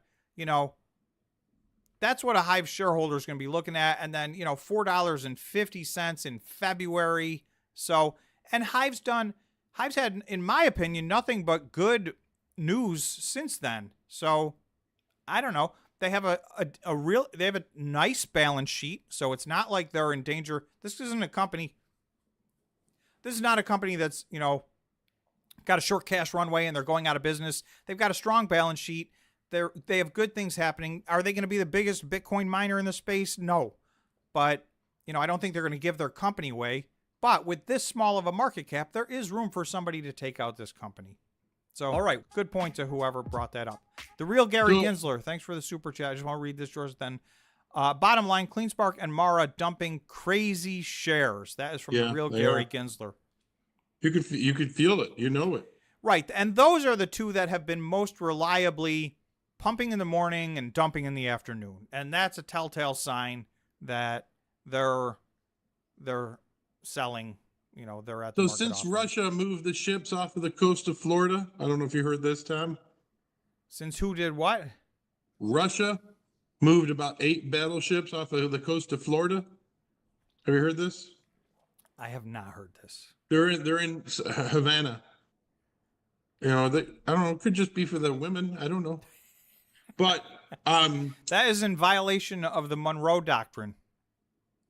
that's what a Hive shareholder is going to be looking at. And then, $4.50 in February. So, and Hive's had, in my opinion, nothing but good news since then. So, I don't know. They have they have a nice balance sheet. So it's not like they're in danger. This is not a company that's, got a short cash runway and they're going out of business. They've got a strong balance sheet. They have good things happening. Are they going to be the biggest Bitcoin miner in the space? No. But, I don't think they're going to give their company away. But with this small of a market cap, there is room for somebody to take out this company. So, all right, good point to whoever brought that up. The real Gary Ginsler, thanks for the super chat. I just want to read this, George. Then, bottom line, CleanSpark and Mara dumping crazy shares. That is from the real Gary Ginsler. You could feel it. it. Right, and those are the two that have been most reliably pumping in the morning and dumping in the afternoon. And that's a telltale sign that they're selling, they're at the market. So since Russia moved the ships off of the coast of Florida, I don't know if you heard this, Tom. Since who did what? Russia moved about 8 battleships off of the coast of Florida. Have you heard this? I have not heard this. They're in Havana. I don't know, it could just be for the women. I don't know. But that is in violation of the Monroe Doctrine.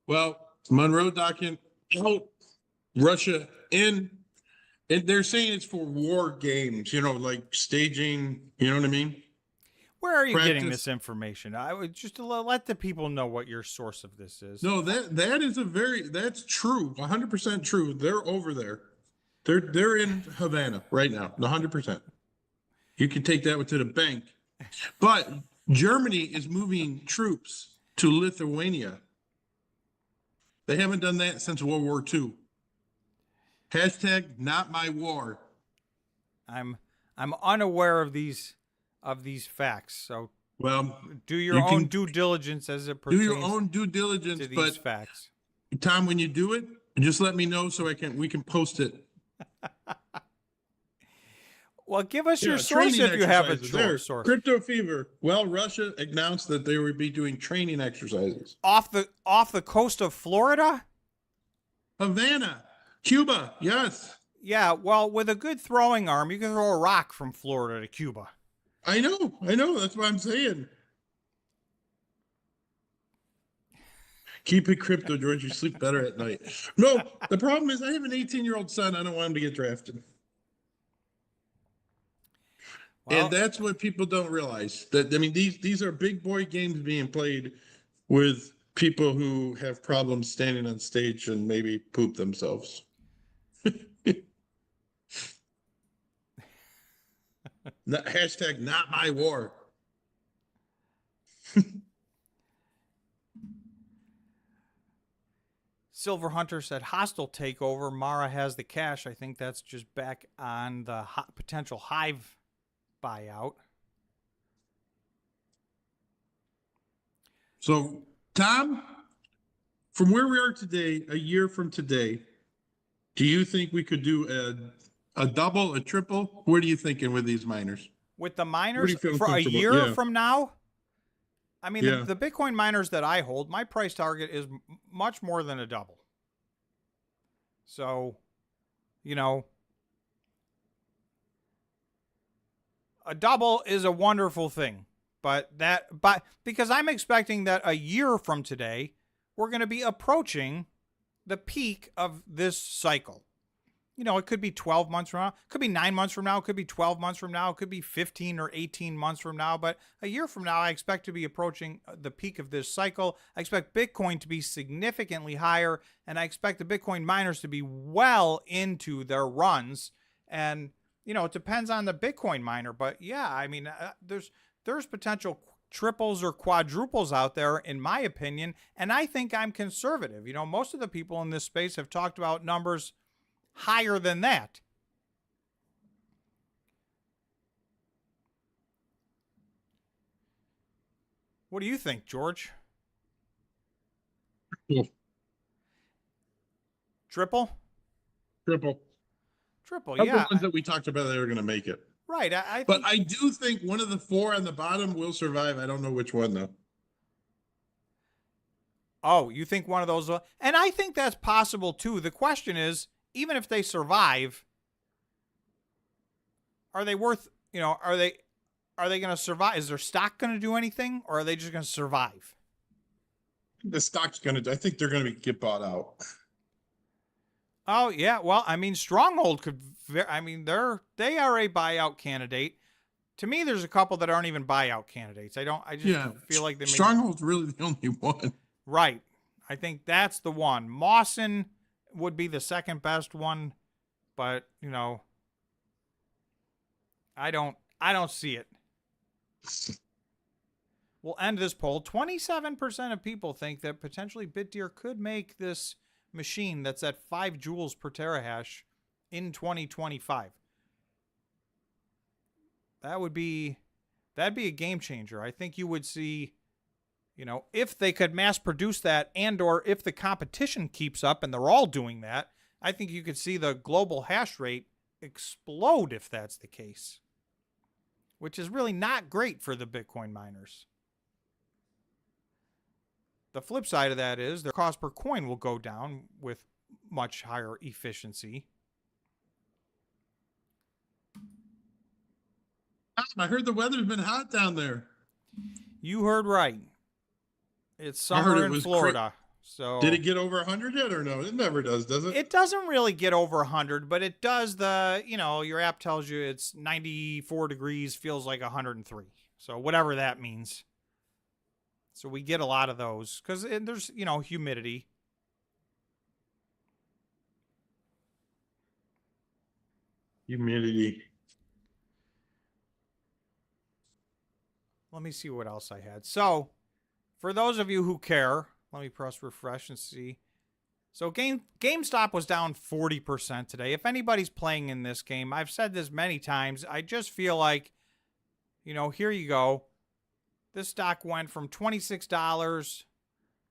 Well, Monroe Doctrine out, Russia in, and they're saying it's for war games, like staging, you know what I mean? Where are you getting this information? I would just let the people know what your source of this is. No, that's true, 100% true. They're over there. They're in Havana right now, 100%. You can take that to the bank. But Germany is moving troops to Lithuania. They haven't done that since World War II. Hashtag not my war. I'm unaware of these facts. So do your own due diligence as it pertains. Do your own due diligence to these facts. Tom, when you do it, just let me know so we can post it. Well, give us your source if you have a source. Crypto Fever. Well, Russia announced that they would be doing training exercises off the coast of Florida. Havana, Cuba. Yes. Yeah, well, with a good throwing arm, you can throw a rock from Florida to Cuba. I know. I know. That's what I'm saying. Keep it crypto, George. You sleep better at night. No, the problem is I have an 18-year-old son. I don't want him to get drafted. Well, And that's what people don't realize. That I mean, these are big boy games being played with people who have problems standing on stage and maybe poop themselves. Hashtag not my war. Silver Hunter said hostile takeover. Mara has the cash. I think that's just back on the potential Hive buyout. So, Tom, from where we are today, a year from today, do you think we could do a double, a triple? What are you thinking with these miners? With the miners, What do you feel for a comfortable? year Yeah. from now, I mean, Yeah. the Bitcoin miners that I hold, my price target is much more than a double. So, you know, a double is a wonderful thing. But because I'm expecting that a year from today, we're going to be approaching the peak of this cycle. You know, it could be 12 months from now, it could be 9 months from now, it could be 12 months from now, it could be 15 or 18 months from now. But a year from now, I expect to be approaching the peak of this cycle. I expect Bitcoin to be significantly higher, and I expect the Bitcoin miners to be well into their runs. And, you know, it depends on the Bitcoin miner. But yeah, I mean, there's potential triples or quadruples out there, in my opinion. And I think I'm conservative. You know, most of the people in this space have talked about numbers higher than that. What do you think, George? Triple? Triple. Triple, Of yeah. the ones that we talked about, they were going to make it. Right. I But think, I do think one of the four on the bottom will survive. I don't know which one, though. oh, you think one of those? And I think that's possible too. The question is, even if they survive, are they worth? You know, are they going to survive? Is their stock going to do anything, or are they just going to survive? The stock's going to, I think they're going to get bought out. Oh yeah, well, I mean, Stronghold could. I mean, they are a buyout candidate. To me, there's a couple that aren't even buyout candidates. I just feel like they. Stronghold's really the only one. Right. I think that's the one. Mawson would be the second best one, but you know, I don't see it. We'll end this poll. 27% of people think that potentially BitDeer could make this machine that's at 5 joules per terahash in 2025. That'd be a game changer. I think you would see, you know, if they could mass produce that, and or if the competition keeps up and they're all doing that, I think you could see the global hash rate explode if that's the case, which is really not great for the Bitcoin miners. The flip side of that is their cost per coin will go down with much higher efficiency. I heard the weather's been hot down there. You heard right. It's summer in Florida. So did it get over 100 yet or no? It never does it? It doesn't really get over 100, but it does your app tells you it's 94 degrees, feels like 103. So whatever that means. So we get a lot of those because there's, humidity. Humidity. Let me see what else I had. So for those of you who care, let me press refresh and see. So GameStop was down 40% today. If anybody's playing in this game, I've said this many times, I just feel like, here you go. This stock went from $26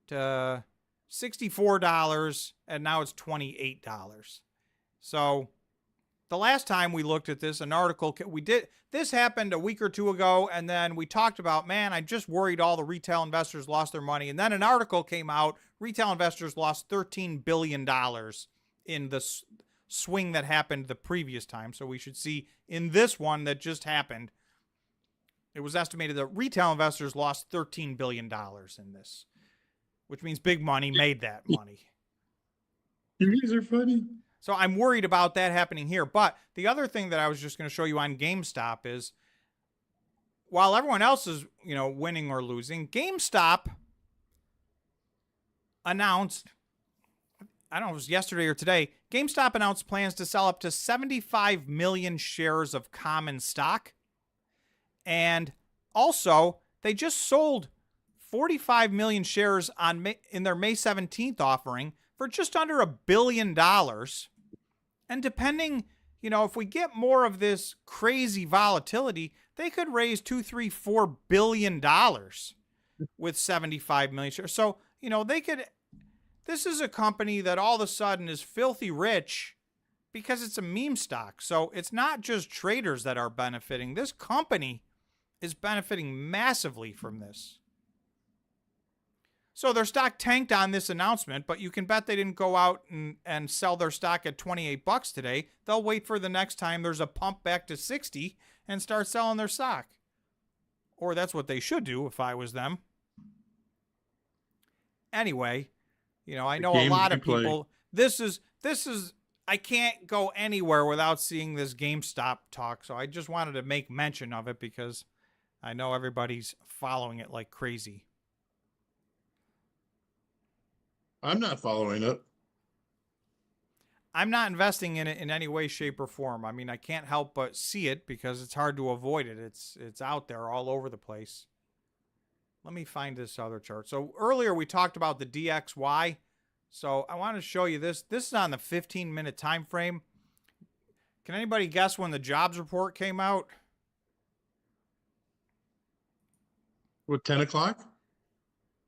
to $64, and now it's $28. So, the last time we looked at this, an article, this happened a week or two ago, and then we talked about, man, I just worried all the retail investors lost their money. And then an article came out, retail investors lost $13 billion in the swing that happened the previous time. So we should see in this one that just happened, it was estimated that retail investors lost $13 billion in this, which means big money made that money. You guys are funny. So I'm worried about that happening here. But the other thing that I was just going to show you on GameStop is, while everyone else is, winning or losing, GameStop announced, I don't know if it was yesterday or today, GameStop announced plans to sell up to 75 million shares of common stock. And also, they just sold 45 million shares in their May 17th offering for just under $1 billion. And depending, if we get more of this crazy volatility, they could raise $2, $3, $4 billion with 75 million shares. So, this is a company that all of a sudden is filthy rich because it's a meme stock. So it's not just traders that are benefiting. This company is benefiting massively from this. So their stock tanked on this announcement, but you can bet they didn't go out and sell their stock at 28 bucks today. They'll wait for the next time there's a pump back to 60 and start selling their stock. Or that's what they should do if I was them. Anyway, I know a lot of people, this is, I can't go anywhere without seeing this GameStop talk. So I just wanted to make mention of it because I know everybody's following it like crazy. I'm not following it. I'm not investing in it in any way, shape, or form. I mean, I can't help but see it because it's hard to avoid it. It's out there all over the place. Let me find this other chart. So earlier we talked about the DXY. So I want to show you this. This is on the 15-minute time frame. Can anybody guess when the jobs report came out? What, 10 o'clock?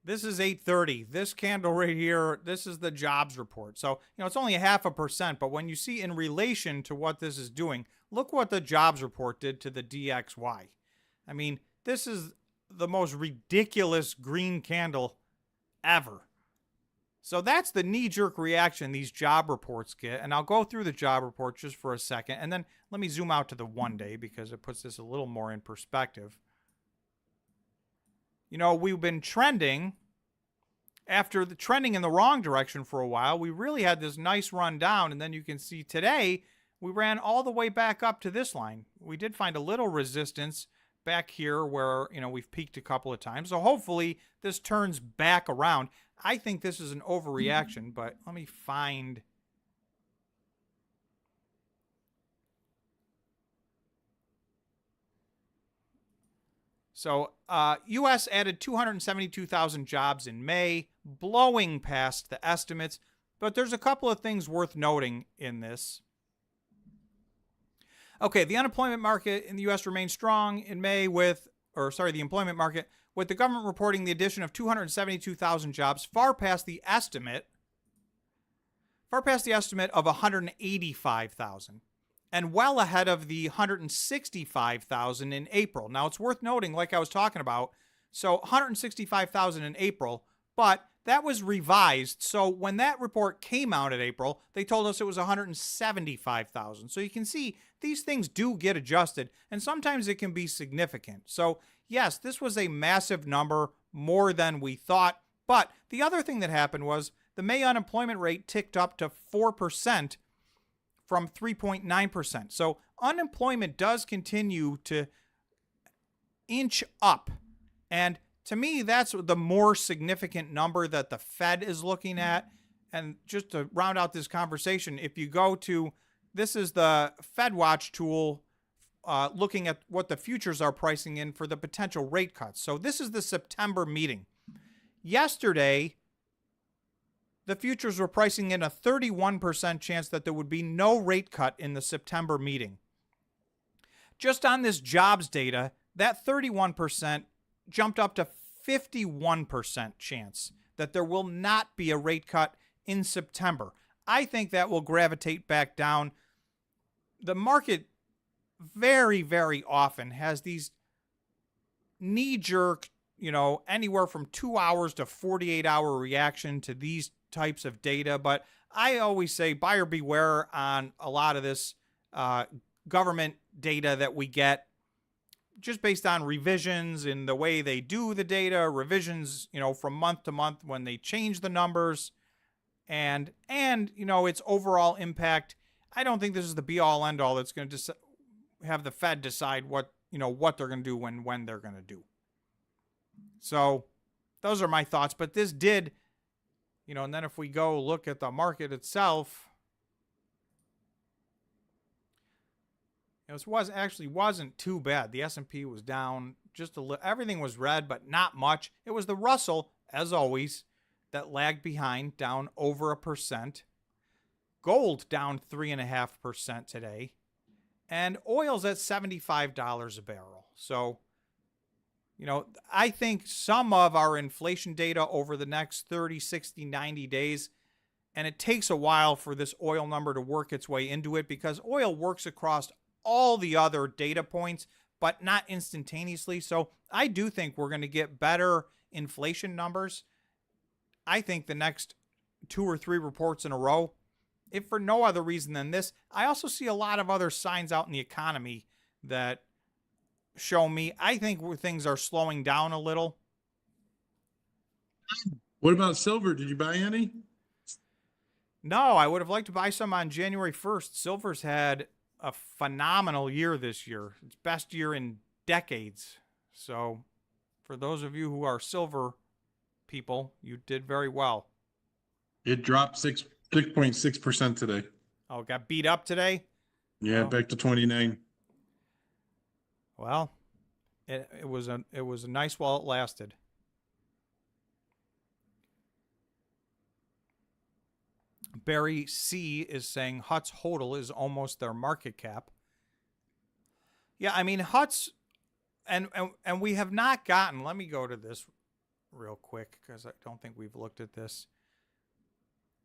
This is 8:30. This candle right here, this is the jobs report. So, it's only 0.5%, but when you see in relation to what this is doing, look what the jobs report did to the DXY. I mean, this is the most ridiculous green candle ever. So that's the knee-jerk reaction these job reports get. And I'll go through the job report just for a second. And then let me zoom out to the 1 day because it puts this a little more in perspective. We've been trending. After the trending in the wrong direction for a while, we really had this nice run down. And then you can see today, we ran all the way back up to this line. We did find a little resistance back here where, we've peaked a couple of times. So hopefully this turns back around. I think this is an overreaction, but let me find. So U.S. added 272,000 jobs in May, blowing past the estimates. But there's a couple of things worth noting in this. Okay, the unemployment market in the U.S. remained strong in May the employment market, with the government reporting the addition of 272,000 jobs, far past the estimate of 185,000. And well ahead of the 165,000 in April. Now, it's worth noting, like I was talking about, so 165,000 in April, but that was revised. So when that report came out in April, they told us it was 175,000. So you can see these things do get adjusted, and sometimes it can be significant. So yes, this was a massive number, more than we thought. But the other thing that happened was the May unemployment rate ticked up to 4%. From 3.9%. So unemployment does continue to inch up. And to me, that's the more significant number that the Fed is looking at. And just to round out this conversation, if you go to, this is the FedWatch tool looking at what the futures are pricing in for the potential rate cuts. So this is the September meeting. Yesterday, the futures were pricing in a 31% chance that there would be no rate cut in the September meeting. Just on this jobs data, that 31% jumped up to 51% chance that there will not be a rate cut in September. I think that will gravitate back down the market very, very often has these knee-jerk, anywhere from 2 hours to 48-hour reaction to these types of data. But I always say buyer beware on a lot of this government data that we get, just based on revisions in the way they do the data, revisions, from month to month when they change the numbers, and its overall impact. I don't think this is the be-all end-all that's going to have the Fed decide what they're going to do when they're going to do. So those are my thoughts. But this did, and then if we go look at the market itself, it wasn't too bad. The S&P was down just a little. Everything was red, but not much. It was the Russell, as always, that lagged behind, down over 1%. Gold down 3.5% today. And oil's at $75 a barrel. So, I think some of our inflation data over the next 30, 60, 90 days, and it takes a while for this oil number to work its way into it, because oil works across all the other data points, but not instantaneously. So I do think we're going to get better inflation numbers. I think the next 2 or 3 reports in a row, if for no other reason than this. I also see a lot of other signs out in the economy that show me, I think, where things are slowing down a little. What about silver? Did you buy any? No, I would have liked to buy some on January 1st. Silver's had a phenomenal year this year. Its best year in decades. So for those of you who are silver people, you did very well. It dropped 6.6% today. Oh, got beat up today? Yeah, back to 29. Well, it was a nice while it lasted. Barry C is saying Hut's HODL is almost their market cap. Yeah, I mean, Hut's, and we have not gotten, let me go to this real quick because I don't think we've looked at this.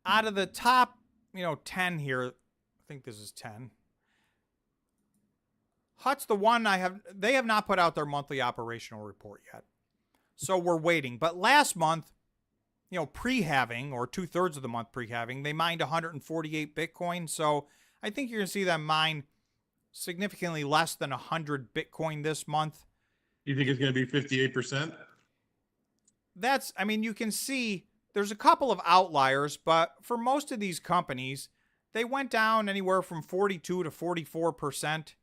Out of the top, 10 here, I think this is 10. Hut's the one they have not put out their monthly operational report yet. So we're waiting. But last month, pre-halving, or 2/3 of the month pre-halving, they mined 148 Bitcoin. So I think you're going to see them mine significantly less than 100 Bitcoin this month. You think it's going to be 58%? You can see there's a couple of outliers, but for most of these companies, they went down anywhere from 42 to 44%.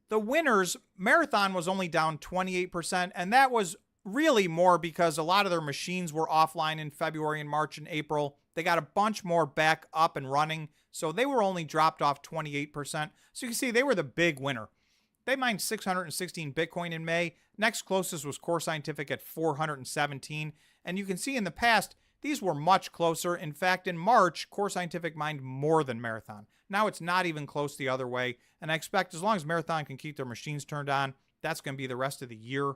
The winners, Marathon was only down 28%, and that was really more because a lot of their machines were offline in February and March and April. They got a bunch more back up and running, so they were only dropped off 28%. So you can see they were the big winner. They mined 616 Bitcoin in May. Next closest was Core Scientific at 417. And you can see in the past, these were much closer. In fact, in March, Core Scientific mined more than Marathon. Now it's not even close the other way. And I expect as long as Marathon can keep their machines turned on, that's going to be the rest of the year.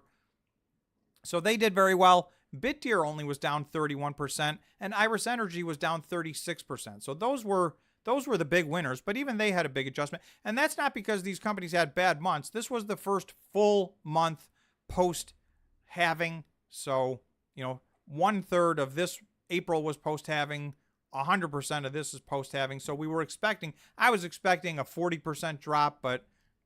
So they did very well. BitDeer only was down 31%, and Iris Energy was down 36%. So those were the big winners, but even they had a big adjustment. And that's not because these companies had bad months. This was the first full month post-halving. So, 1/3 of this April was post-halving. 100% of this is post-halving. So I was expecting a 40% drop, but,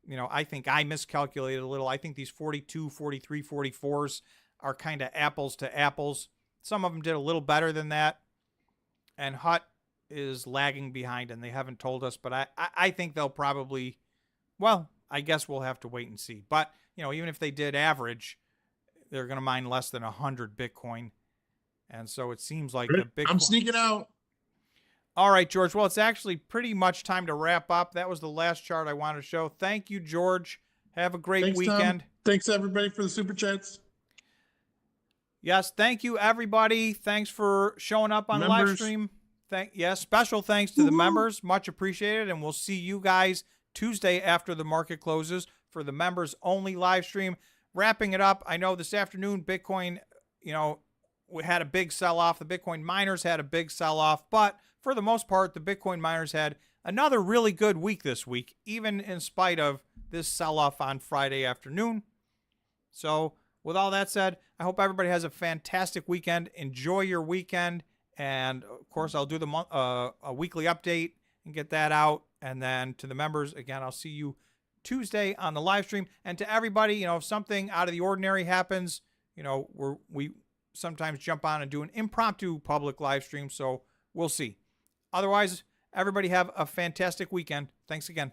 I think I miscalculated a little. I think these 42, 43, 44s are kind of apples to apples. Some of them did a little better than that. And Hut is lagging behind, and they haven't told us, but I think they'll probably, well, I guess we'll have to wait and see. But, even if they did average, they're going to mine less than 100 Bitcoin. And so it seems like the Bitcoin. I'm sneaking out. All right, George. Well, it's actually pretty much time to wrap up. That was the last chart I wanted to show. Thank you, George. Have a great weekend. Tom. Thanks, everybody, for the super chats. Yes, thank you, everybody. Thanks for showing up on the live stream. Special thanks to the members. Much appreciated. And we'll see you guys Tuesday after the market closes for the members only live stream. Wrapping it up, I know this afternoon Bitcoin, we had a big sell-off. The Bitcoin miners had a big sell-off, but for the most part, the Bitcoin miners had another really good week this week, even in spite of this sell-off on Friday afternoon. So with all that said, I hope everybody has a fantastic weekend. Enjoy your weekend. And of course, I'll do a weekly update and get that out. And then to the members, again, I'll see you Tuesday on the live stream. And to everybody, if something out of the ordinary happens, we sometimes jump on and do an impromptu public live stream. So we'll see. Otherwise, everybody have a fantastic weekend. Thanks again.